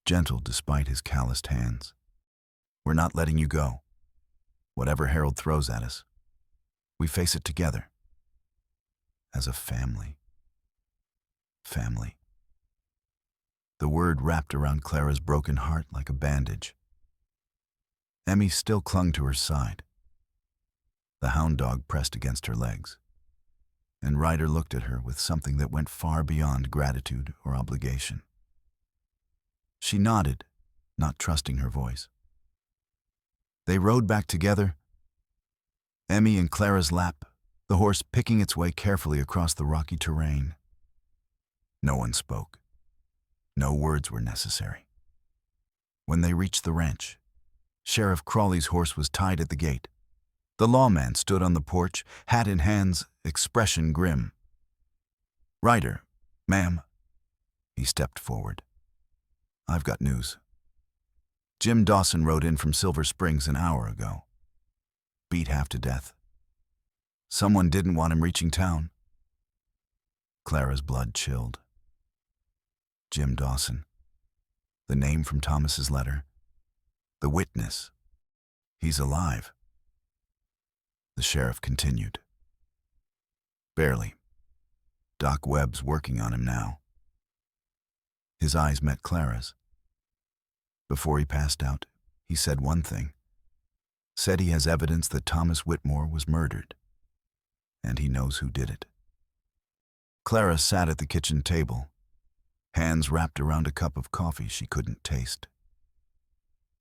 gentle despite his calloused hands. We're not letting you go. Whatever Harold throws at us, we face it together. As a family. Family. The word wrapped around Clara's broken heart like a bandage. Emmy still clung to her side. The hound dog pressed against her legs, and Ryder looked at her with something that went far beyond gratitude or obligation. She nodded, not trusting her voice. They rode back together, Emmy in Clara's lap, the horse picking its way carefully across the rocky terrain. No one spoke. No words were necessary. When they reached the ranch, Sheriff Crawley's horse was tied at the gate. The lawman stood on the porch, hat in hands, expression grim. Ryder, ma'am. He stepped forward. I've got news. Jim Dawson rode in from Silver Springs an hour ago. Beat half to death. Someone didn't want him reaching town. Clara's blood chilled. Jim Dawson. The name from Thomas's letter. The witness. He's alive. The sheriff continued. Barely. Doc Webb's working on him now. His eyes met Clara's. Before he passed out, he said one thing. Said he has evidence that Thomas Whitmore was murdered. And he knows who did it. Clara sat at the kitchen table, hands wrapped around a cup of coffee she couldn't taste.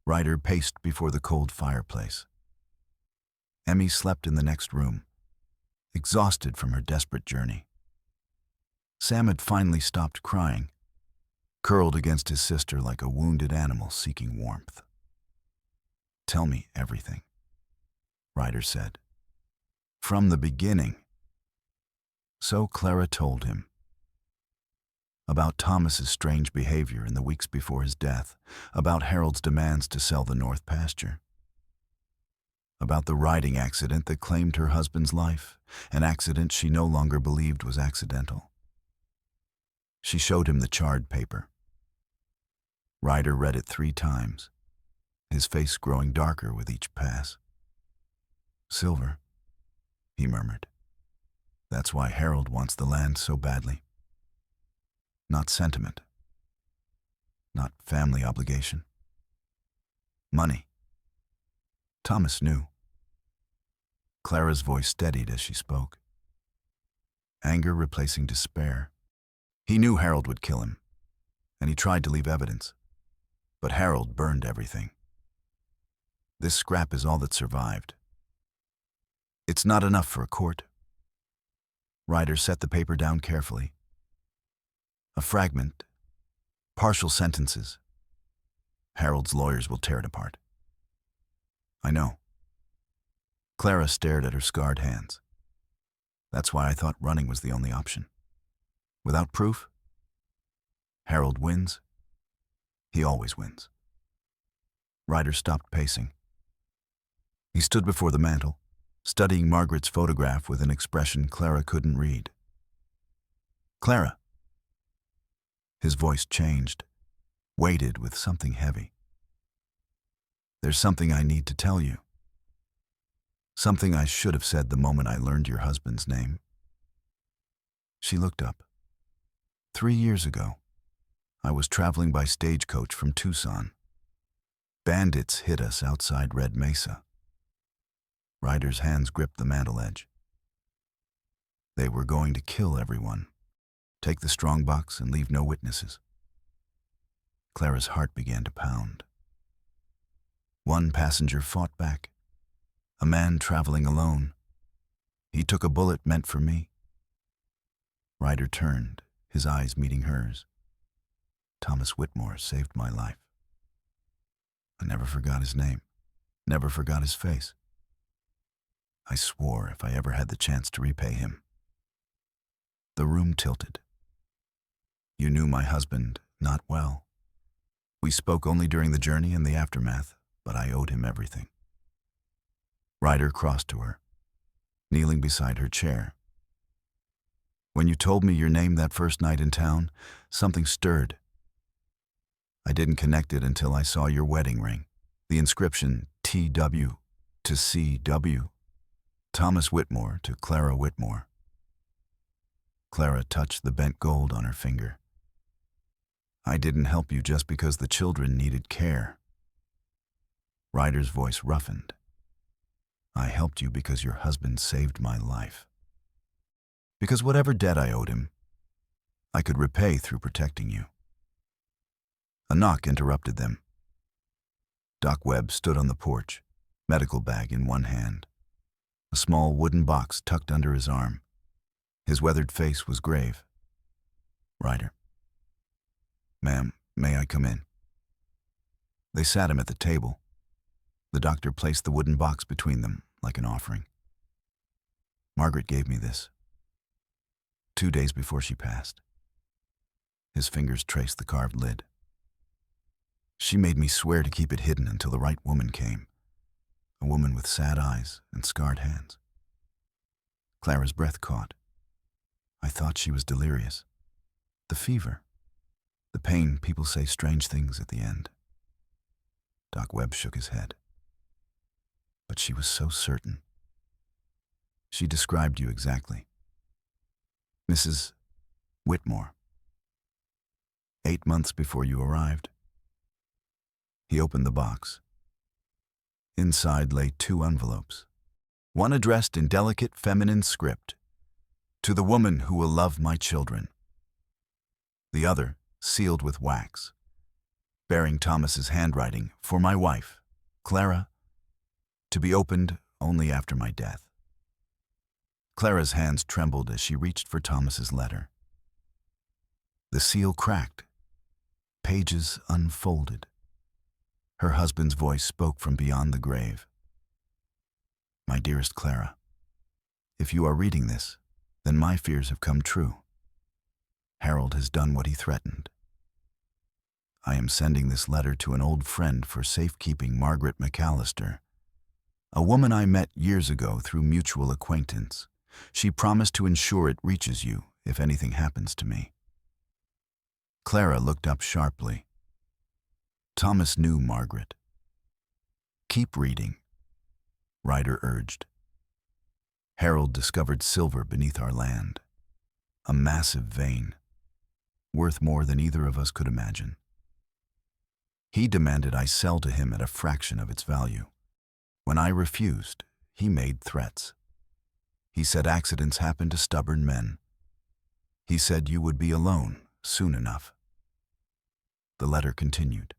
Ryder paced before the cold fireplace. Emmy slept in the next room, exhausted from her desperate journey. Sam had finally stopped crying, curled against his sister like a wounded animal seeking warmth. Tell me everything, Ryder said. From the beginning. So Clara told him. About Thomas's strange behavior in the weeks before his death, about Harold's demands to sell the north pasture, about the riding accident that claimed her husband's life, an accident she no longer believed was accidental. She showed him the charred paper. Ryder read it 3 times, his face growing darker with each pass. Silver, he murmured. That's why Harold wants the land so badly. Not sentiment. Not family obligation. Money. Thomas knew. Clara's voice steadied as she spoke. Anger replacing despair. He knew Harold would kill him, and he tried to leave evidence. But Harold burned everything. This scrap is all that survived. It's not enough for a court. Ryder set the paper down carefully. A fragment, partial sentences. Harold's lawyers will tear it apart. I know. Clara stared at her scarred hands. That's why I thought running was the only option. Without proof, Harold wins. He always wins. Ryder stopped pacing. He stood before the mantel, studying Margaret's photograph with an expression Clara couldn't read. Clara. His voice changed, weighted with something heavy. There's something I need to tell you. Something I should have said the moment I learned your husband's name. She looked up. 3 years ago, I was traveling by stagecoach from Tucson. Bandits hit us outside Red Mesa. Ryder's hands gripped the mantel edge. They were going to kill everyone, take the strongbox and leave no witnesses. Clara's heart began to pound. One passenger fought back. A man traveling alone. He took a bullet meant for me. Ryder turned, his eyes meeting hers. Thomas Whitmore saved my life. I never forgot his name, never forgot his face. I swore if I ever had the chance to repay him. The room tilted. You knew my husband not well. We spoke only during the journey and the aftermath, but I owed him everything. Ryder crossed to her, kneeling beside her chair. When you told me your name that first night in town, something stirred. I didn't connect it until I saw your wedding ring, the inscription T.W. to C.W. Thomas Whitmore to Clara Whitmore. Clara touched the bent gold on her finger. I didn't help you just because the children needed care. Ryder's voice roughened. I helped you because your husband saved my life. Because whatever debt I owed him, I could repay through protecting you. A knock interrupted them. Doc Webb stood on the porch, medical bag in one hand, a small wooden box tucked under his arm. His weathered face was grave. Ryder. Ma'am, may I come in? They sat him at the table. The doctor placed the wooden box between them, like an offering. Margaret gave me this. 2 days before she passed. His fingers traced the carved lid. She made me swear to keep it hidden until the right woman came. A woman with sad eyes and scarred hands. Clara's breath caught. I thought she was delirious. The fever. The pain, people say strange things at the end. Doc Webb shook his head. But she was so certain. She described you exactly. Mrs. Whitmore. 8 months before you arrived. He opened the box. Inside lay 2 envelopes, one addressed in delicate feminine script, to the woman who will love my children. The other sealed with wax, bearing Thomas's handwriting for my wife, Clara, to be opened only after my death. Clara's hands trembled as she reached for Thomas's letter. The seal cracked, pages unfolded. Her husband's voice spoke from beyond the grave. My dearest Clara, if you are reading this, then my fears have come true. Harold has done what he threatened. I am sending this letter to an old friend for safekeeping, Margaret McAllister, a woman I met years ago through mutual acquaintance. She promised to ensure it reaches you if anything happens to me. Clara looked up sharply. Thomas knew Margaret. Keep reading, Ryder urged. Harold discovered silver beneath our land, a massive vein, worth more than either of us could imagine. He demanded I sell to him at a fraction of its value. When I refused, he made threats. He said accidents happen to stubborn men. He said you would be alone soon enough. The letter continued,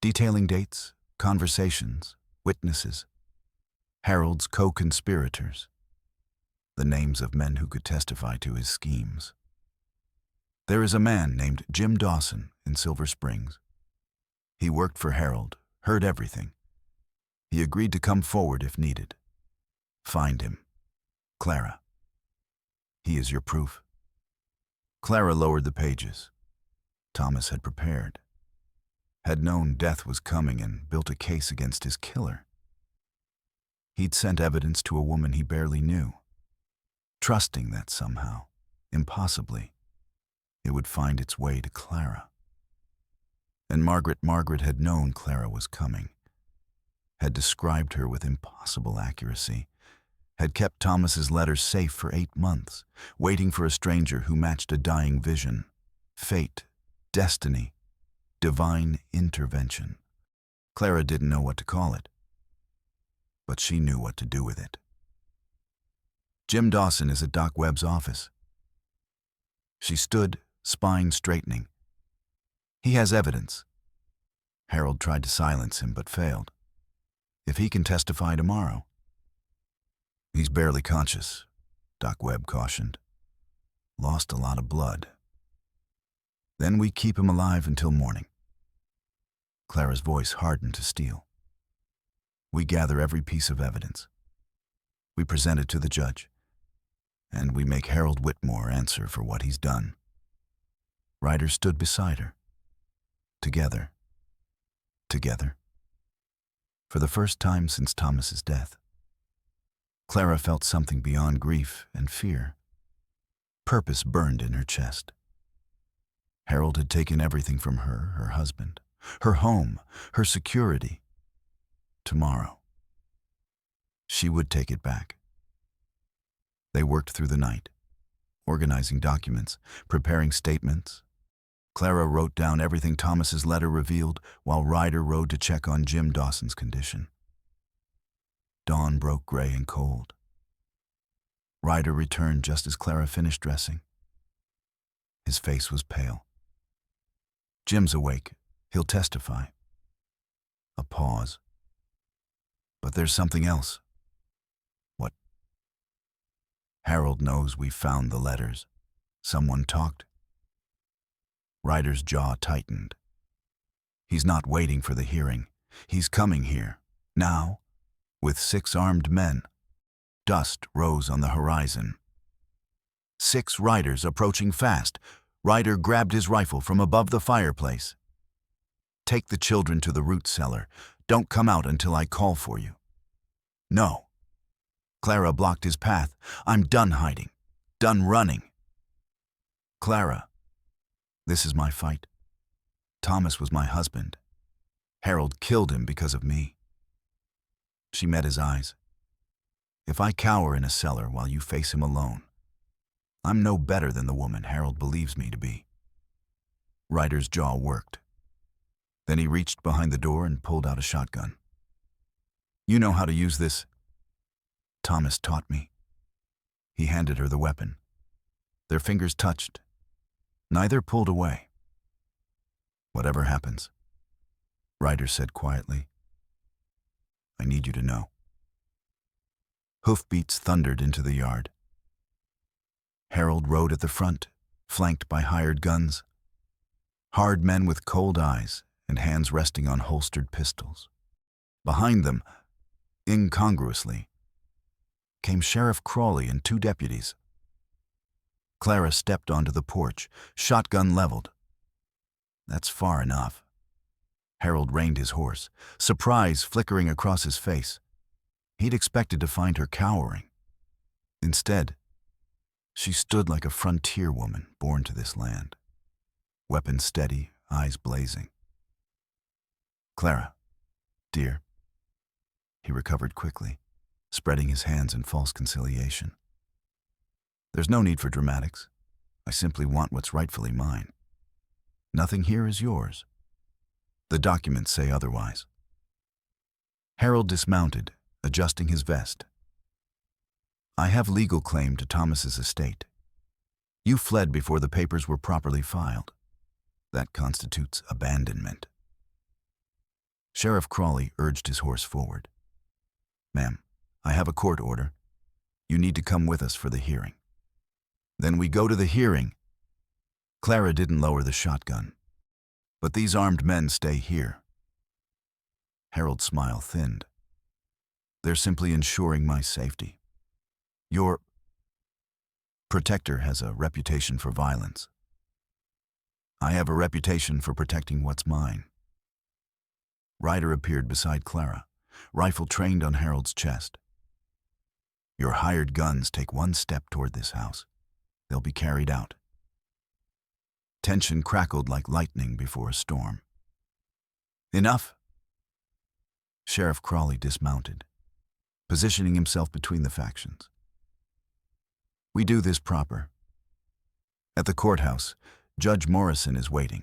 detailing dates, conversations, witnesses, Harold's co-conspirators, the names of men who could testify to his schemes. There is a man named Jim Dawson in Silver Springs. He worked for Harold, heard everything. He agreed to come forward if needed. Find him. Clara. He is your proof. Clara lowered the pages. Thomas had prepared, had known death was coming and built a case against his killer. He'd sent evidence to a woman he barely knew, trusting that somehow, impossibly, it would find its way to Clara. And Margaret had known Clara was coming, had described her with impossible accuracy, had kept Thomas's letters safe for 8 months, waiting for a stranger who matched a dying vision. Fate, destiny, divine intervention. Clara didn't know what to call it, but she knew what to do with it. Jim Dawson is at Doc Webb's office. She stood, spine straightening. He has evidence. Harold tried to silence him but failed. If he can testify tomorrow. He's barely conscious, Doc Webb cautioned. Lost a lot of blood. Then we keep him alive until morning. Clara's voice hardened to steel. We gather every piece of evidence. We present it to the judge, and we make Harold Whitmore answer for what he's done. Ryder stood beside her. Together. Together. For the first time since Thomas's death. Clara felt something beyond grief and fear. Purpose burned in her chest. Harold had taken everything from her, her husband, her home, her security. Tomorrow, she would take it back. They worked through the night, organizing documents, preparing statements. Clara wrote down everything Thomas's letter revealed while Ryder rode to check on Jim Dawson's condition. Dawn broke gray and cold. Ryder returned just as Clara finished dressing. His face was pale. Jim's awake. He'll testify. A pause. But there's something else. What? Harold knows we found the letters. Someone talked. Ryder's jaw tightened. He's not waiting for the hearing. He's coming here, now, with 6 armed men. Dust rose on the horizon. 6 riders approaching fast. Ryder grabbed his rifle from above the fireplace. Take the children to the root cellar. Don't come out until I call for you. No. Clara blocked his path. I'm done hiding. Done running. Clara, this is my fight. Thomas was my husband. Harold killed him because of me. She met his eyes. If I cower in a cellar while you face him alone, I'm no better than the woman Harold believes me to be. Ryder's jaw worked. Then he reached behind the door and pulled out a shotgun. You know how to use this? Thomas taught me. He handed her the weapon. Their fingers touched. Neither pulled away. Whatever happens, Ryder said quietly, I need you to know. Hoofbeats thundered into the yard. Harold rode at the front, flanked by hired guns. Hard men with cold eyes and hands resting on holstered pistols. Behind them, incongruously, came Sheriff Crawley and 2 deputies. Clara stepped onto the porch, shotgun leveled. That's far enough. Harold reined his horse, surprise flickering across his face. He'd expected to find her cowering. Instead, she stood like a frontier woman born to this land. Weapon steady, eyes blazing. Clara, dear. He recovered quickly, spreading his hands in false conciliation. There's no need for dramatics. I simply want what's rightfully mine. Nothing here is yours. The documents say otherwise. Harold dismounted, adjusting his vest. I have legal claim to Thomas's estate. You fled before the papers were properly filed. That constitutes abandonment. Sheriff Crawley urged his horse forward. Ma'am, I have a court order. You need to come with us for the hearing. Then we go to the hearing. Clara didn't lower the shotgun. But these armed men stay here. Harold's smile thinned. They're simply ensuring my safety. Your protector has a reputation for violence. I have a reputation for protecting what's mine. Ryder appeared beside Clara, rifle trained on Harold's chest. Your hired guns take one step toward this house. They'll be carried out. Tension crackled like lightning before a storm. Enough! Sheriff Crawley dismounted, positioning himself between the factions. We do this proper. At the courthouse, Judge Morrison is waiting.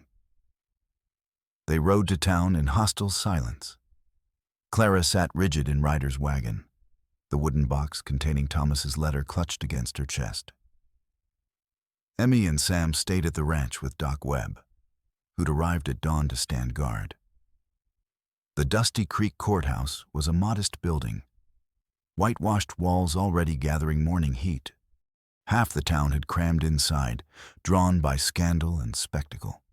They rode to town in hostile silence. Clara sat rigid in Ryder's wagon, the wooden box containing Thomas's letter clutched against her chest. Emmy and Sam stayed at the ranch with Doc Webb, who'd arrived at dawn to stand guard. The Dusty Creek Courthouse was a modest building, whitewashed walls already gathering morning heat. Half the town had crammed inside, drawn by scandal and spectacle.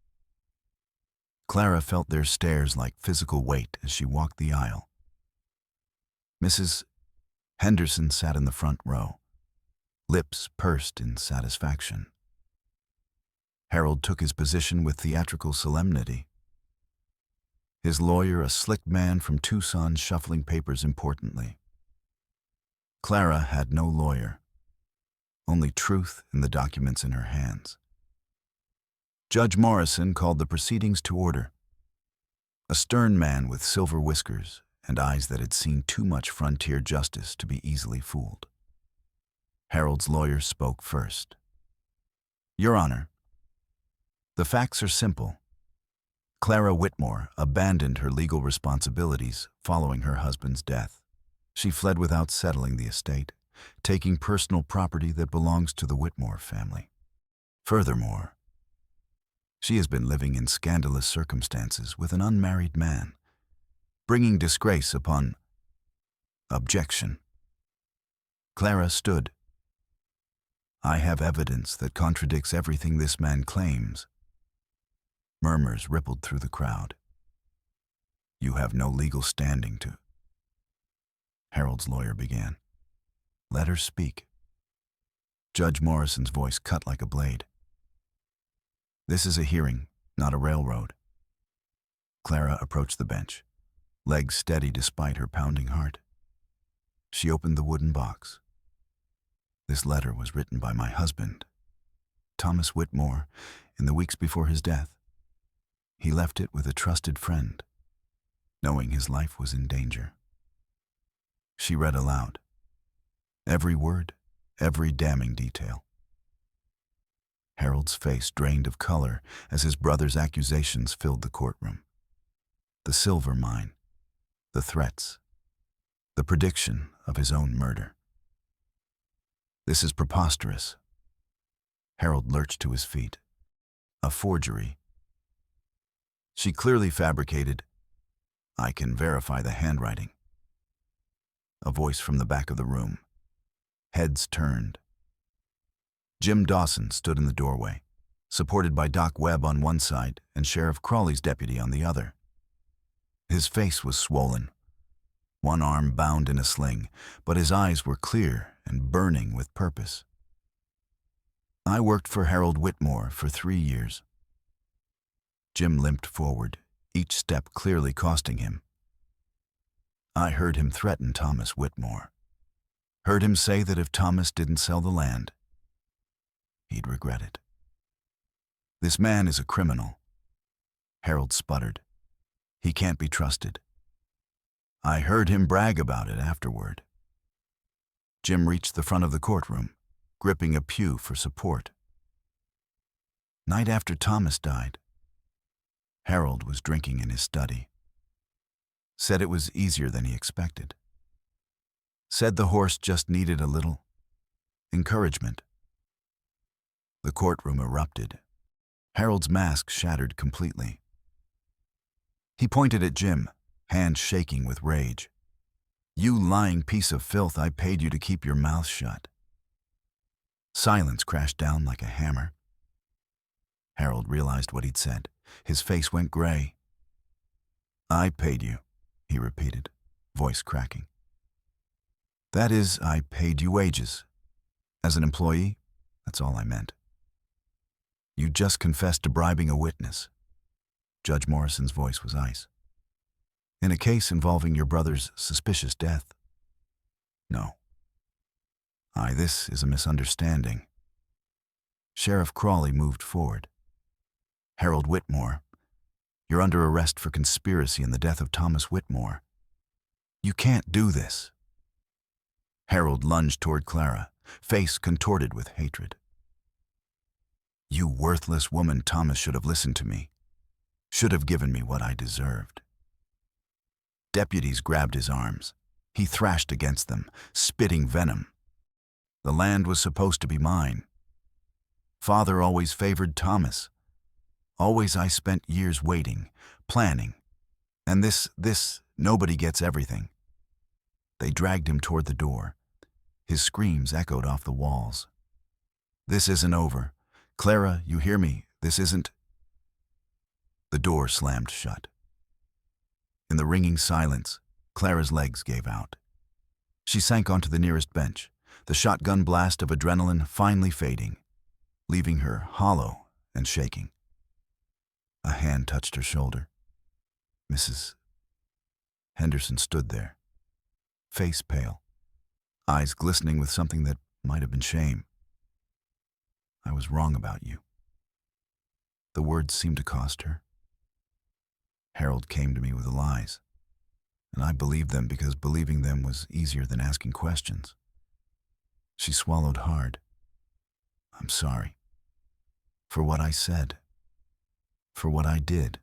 Clara felt their stares like physical weight as she walked the aisle. Mrs. Henderson sat in the front row, lips pursed in satisfaction. Harold took his position with theatrical solemnity. His lawyer, a slick man from Tucson, shuffling papers importantly. Clara had no lawyer, only truth in the documents in her hands. Judge Morrison called the proceedings to order. A stern man with silver whiskers and eyes that had seen too much frontier justice to be easily fooled. Harold's lawyer spoke first. Your Honor, the facts are simple. Clara Whitmore abandoned her legal responsibilities following her husband's death. She fled without settling the estate, taking personal property that belongs to the Whitmore family. Furthermore, she has been living in scandalous circumstances with an unmarried man, bringing disgrace upon objection. Clara stood. I have evidence that contradicts everything this man claims. Murmurs rippled through the crowd. You have no legal standing to. Harold's lawyer began. Let her speak. Judge Morrison's voice cut like a blade. This is a hearing, not a railroad. Clara approached the bench, legs steady despite her pounding heart. She opened the wooden box. This letter was written by my husband, Thomas Whitmore, in the weeks before his death. He left it with a trusted friend, knowing his life was in danger. She read aloud. Every word, every damning detail. Harold's face drained of color as his brother's accusations filled the courtroom. The silver mine, the threats, the prediction of his own murder. This is preposterous. Harold lurched to his feet. A forgery. She clearly fabricated. I can verify the handwriting. A voice from the back of the room. Heads turned. Jim Dawson stood in the doorway, supported by Doc Webb on one side and Sheriff Crawley's deputy on the other. His face was swollen, one arm bound in a sling, but his eyes were clear and burning with purpose. I worked for Harold Whitmore for 3 years. Jim limped forward, each step clearly costing him. I heard him threaten Thomas Whitmore. Heard him say that if Thomas didn't sell the land, he'd regret it. This man is a criminal. Harold sputtered. He can't be trusted. I heard him brag about it afterward. Jim reached the front of the courtroom, gripping a pew for support. Night after Thomas died, Harold was drinking in his study. Said it was easier than he expected. Said the horse just needed a little encouragement. The courtroom erupted. Harold's mask shattered completely. He pointed at Jim, hands shaking with rage. You lying piece of filth, I paid you to keep your mouth shut. Silence crashed down like a hammer. Harold realized what he'd said. His face went gray. I paid you, he repeated, voice cracking. That is, I paid you wages. As an employee, that's all I meant. You just confessed to bribing a witness. Judge Morrison's voice was ice. In a case involving your brother's suspicious death. No. This is a misunderstanding. Sheriff Crawley moved forward. Harold Whitmore, you're under arrest for conspiracy in the death of Thomas Whitmore. You can't do this. Harold lunged toward Clara, face contorted with hatred. You worthless woman, Thomas should have listened to me. Should have given me what I deserved. Deputies grabbed his arms. He thrashed against them, spitting venom. The land was supposed to be mine. Father always favored Thomas. Always I spent years waiting, planning. And this, nobody gets everything. They dragged him toward the door. His screams echoed off the walls. This isn't over. Clara, you hear me? This isn't... The door slammed shut. In the ringing silence, Clara's legs gave out. She sank onto the nearest bench, the shotgun blast of adrenaline finally fading, leaving her hollow and shaking. A hand touched her shoulder. Mrs. Henderson stood there, face pale, eyes glistening with something that might have been shame. I was wrong about you. The words seemed to cost her. Harold came to me with the lies, and I believed them because believing them was easier than asking questions. She swallowed hard. I'm sorry. For what I said. For what I did.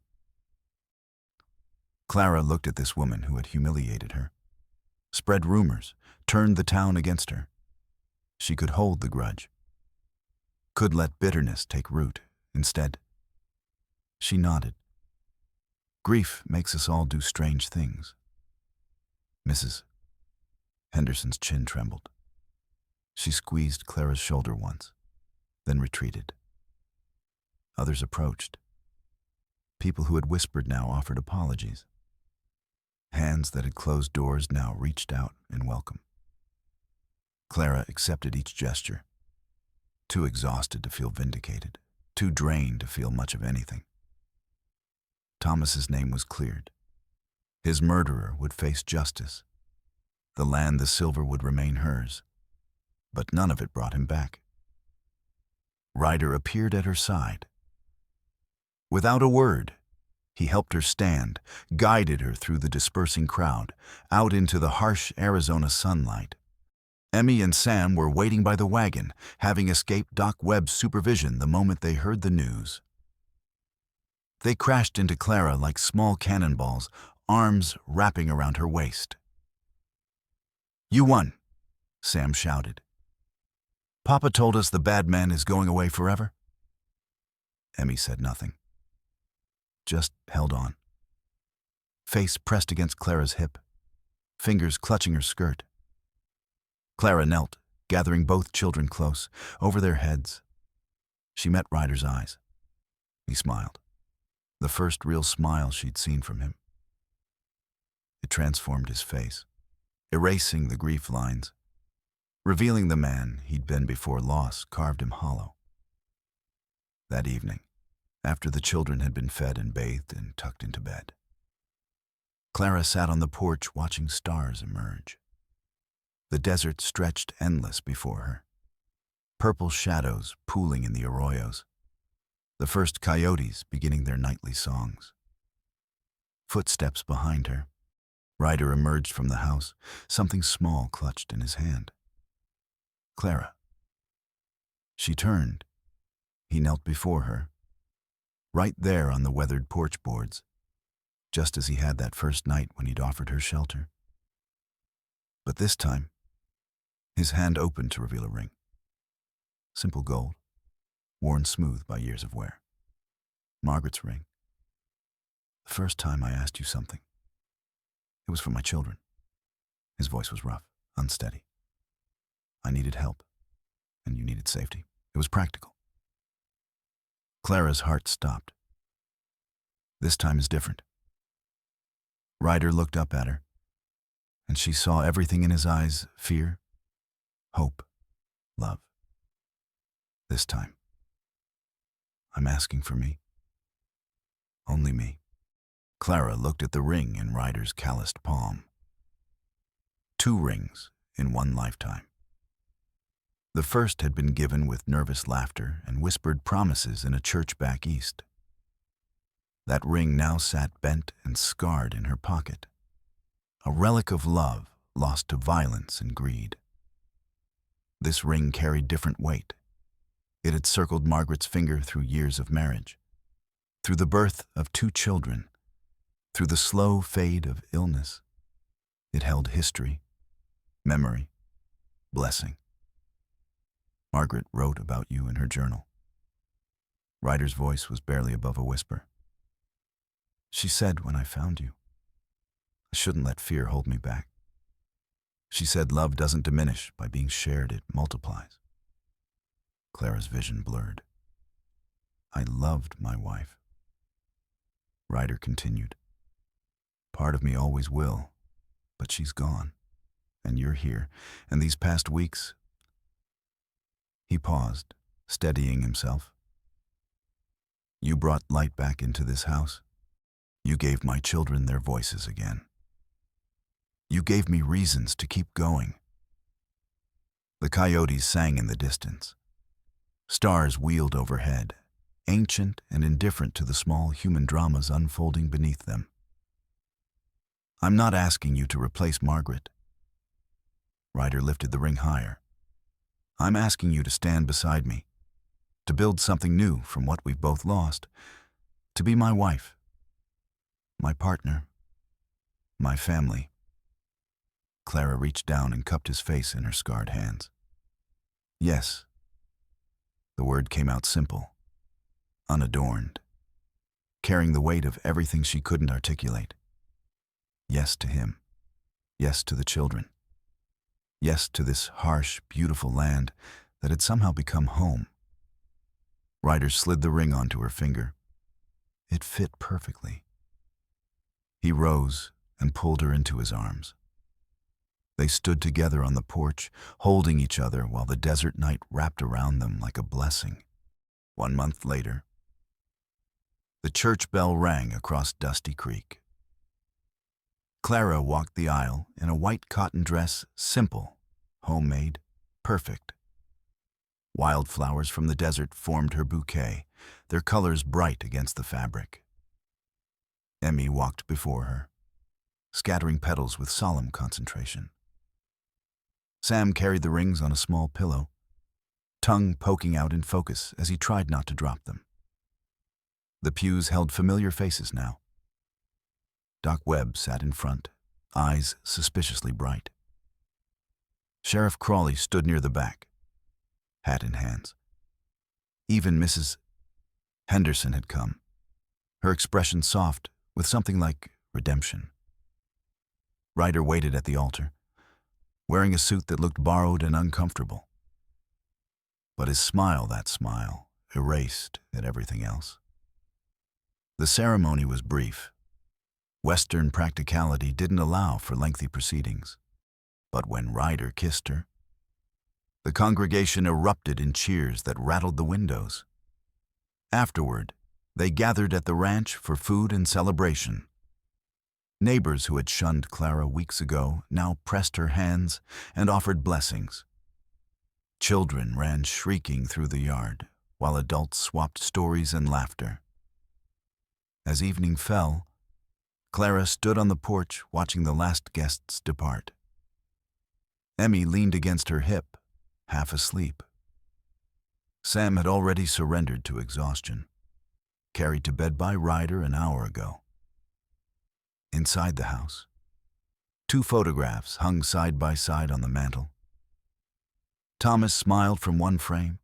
Clara looked at this woman who had humiliated her, spread rumors, turned the town against her. She could hold the grudge. Could let bitterness take root instead. She nodded. Grief makes us all do strange things. Mrs. Henderson's chin trembled. She squeezed Clara's shoulder once, then retreated. Others approached. People who had whispered now offered apologies. Hands that had closed doors now reached out in welcome. Clara accepted each gesture, too exhausted to feel vindicated, too drained to feel much of anything. Thomas's name was cleared. His murderer would face justice. The land, the silver, would remain hers. But none of it brought him back. Ryder appeared at her side. Without a word, he helped her stand, guided her through the dispersing crowd, out into the harsh Arizona sunlight. Emmy and Sam were waiting by the wagon, having escaped Doc Webb's supervision the moment they heard the news. They crashed into Clara like small cannonballs, arms wrapping around her waist. You won, Sam shouted. Papa told us the bad man is going away forever. Emmy said nothing. Just held on. Face pressed against Clara's hip, fingers clutching her skirt. Clara knelt, gathering both children close, over their heads. She met Ryder's eyes. He smiled. The first real smile she'd seen from him. It transformed his face, erasing the grief lines, revealing the man he'd been before loss carved him hollow. That evening, after the children had been fed and bathed and tucked into bed, Clara sat on the porch watching stars emerge. The desert stretched endless before her, purple shadows pooling in the arroyos, the first coyotes beginning their nightly songs. Footsteps behind her. Ryder emerged from the house, something small clutched in his hand. Clara. She turned. He knelt before her, right there on the weathered porch boards, just as he had that first night when he'd offered her shelter. But this time, his hand opened to reveal a ring. Simple gold, worn smooth by years of wear. Margaret's ring. The first time I asked you something, it was for my children. His voice was rough, unsteady. I needed help, and you needed safety. It was practical. Clara's heart stopped. This time is different. Ryder looked up at her, and she saw everything in his eyes: fear, hope, love. This time, I'm asking for me. Only me. Clara looked at the ring in Ryder's calloused palm. 2 rings in one lifetime. The first had been given with nervous laughter and whispered promises in a church back east. That ring now sat bent and scarred in her pocket, a relic of love lost to violence and greed. This ring carried different weight. It had circled Margaret's finger through years of marriage, through the birth of 2 children, through the slow fade of illness. It held history, memory, blessing. Margaret wrote about you in her journal. Ryder's voice was barely above a whisper. She said when I found you, I shouldn't let fear hold me back. She said love doesn't diminish by being shared, it multiplies. Clara's vision blurred. I loved my wife. Ryder continued. Part of me always will, but she's gone, and you're here, and these past weeks. He paused, steadying himself. You brought light back into this house. You gave my children their voices again. You gave me reasons to keep going. The coyotes sang in the distance. Stars wheeled overhead, ancient and indifferent to the small human dramas unfolding beneath them. I'm not asking you to replace Margaret. Ryder lifted the ring higher. I'm asking you to stand beside me, to build something new from what we've both lost, to be my wife, my partner, my family. Clara reached down and cupped his face in her scarred hands. Yes. The word came out simple, unadorned, carrying the weight of everything she couldn't articulate. Yes to him. Yes to the children. Yes to this harsh, beautiful land that had somehow become home. Ryder slid the ring onto her finger. It fit perfectly. He rose and pulled her into his arms. They stood together on the porch, holding each other while the desert night wrapped around them like a blessing. 1 month later, the church bell rang across Dusty Creek. Clara walked the aisle in a white cotton dress, simple, homemade, perfect. Wildflowers from the desert formed her bouquet, their colors bright against the fabric. Emmy walked before her, scattering petals with solemn concentration. Sam carried the rings on a small pillow, tongue poking out in focus as he tried not to drop them. The pews held familiar faces now. Doc Webb sat in front, eyes suspiciously bright. Sheriff Crawley stood near the back, hat in hands. Even Mrs. Henderson had come, her expression soft with something like redemption. Ryder waited at the altar, wearing a suit that looked borrowed and uncomfortable. But his smile, that smile, erased at everything else. The ceremony was brief. Western practicality didn't allow for lengthy proceedings. But when Ryder kissed her, the congregation erupted in cheers that rattled the windows. Afterward, they gathered at the ranch for food and celebration. Neighbors who had shunned Clara weeks ago now pressed her hands and offered blessings. Children ran shrieking through the yard, while adults swapped stories and laughter. As evening fell, Clara stood on the porch watching the last guests depart. Emmy leaned against her hip, half asleep. Sam had already surrendered to exhaustion, carried to bed by Ryder an hour ago. Inside the house, 2 photographs hung side by side on the mantel. Thomas smiled from one frame,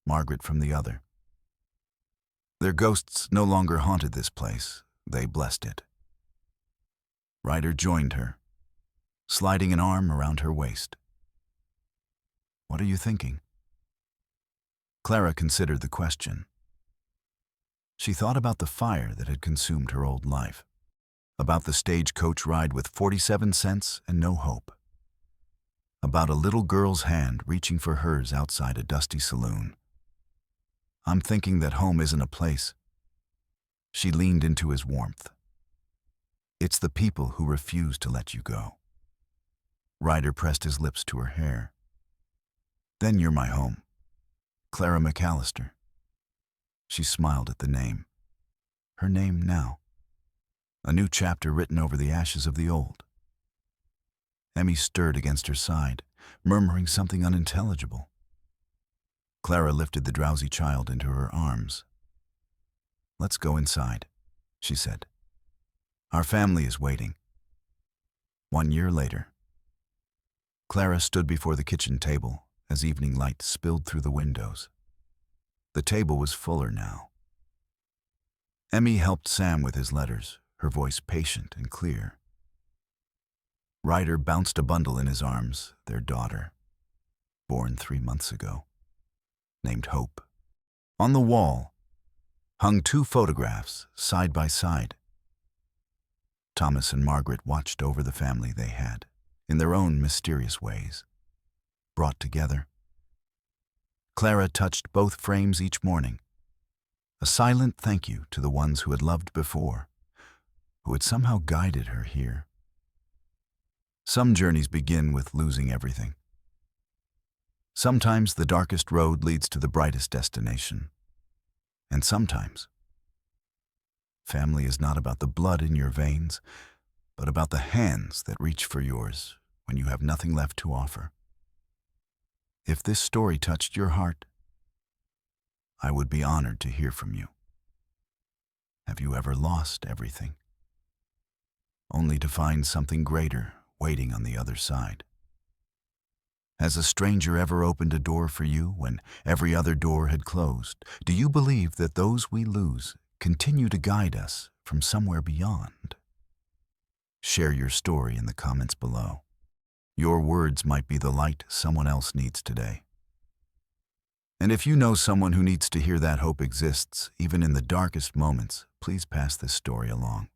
Margaret from the other. Their ghosts no longer haunted this place, they blessed it. Ryder joined her, sliding an arm around her waist. "What are you thinking?" Clara considered the question. She thought about the fire that had consumed her old life, about the stagecoach ride with 47 cents and no hope, about a little girl's hand reaching for hers outside a dusty saloon. "I'm thinking that home isn't a place." She leaned into his warmth. "It's the people who refuse to let you go." Ryder pressed his lips to her hair. "Then you're my home. Clara McAllister." She smiled at the name. Her name now. A new chapter written over the ashes of the old. Emmy stirred against her side, murmuring something unintelligible. Clara lifted the drowsy child into her arms. "Let's go inside," she said. "Our family is waiting." 1 year later. Clara stood before the kitchen table as evening light spilled through the windows. The table was fuller now. Emmy helped Sam with his letters, her voice patient and clear. Ryder bounced a bundle in his arms, their daughter, born 3 months ago, named Hope. On the wall hung 2 photographs, side by side. Thomas and Margaret watched over the family they had, in their own mysterious ways, brought together. Clara touched both frames each morning, a silent thank you to the ones who had loved before, who had somehow guided her here. Some journeys begin with losing everything. Sometimes the darkest road leads to the brightest destination. And sometimes, family is not about the blood in your veins, but about the hands that reach for yours when you have nothing left to offer. If this story touched your heart, I would be honored to hear from you. Have you ever lost everything, only to find something greater waiting on the other side? Has a stranger ever opened a door for you when every other door had closed? Do you believe that those we lose continue to guide us from somewhere beyond? Share your story in the comments below. Your words might be the light someone else needs today. And if you know someone who needs to hear that hope exists, even in the darkest moments, please pass this story along.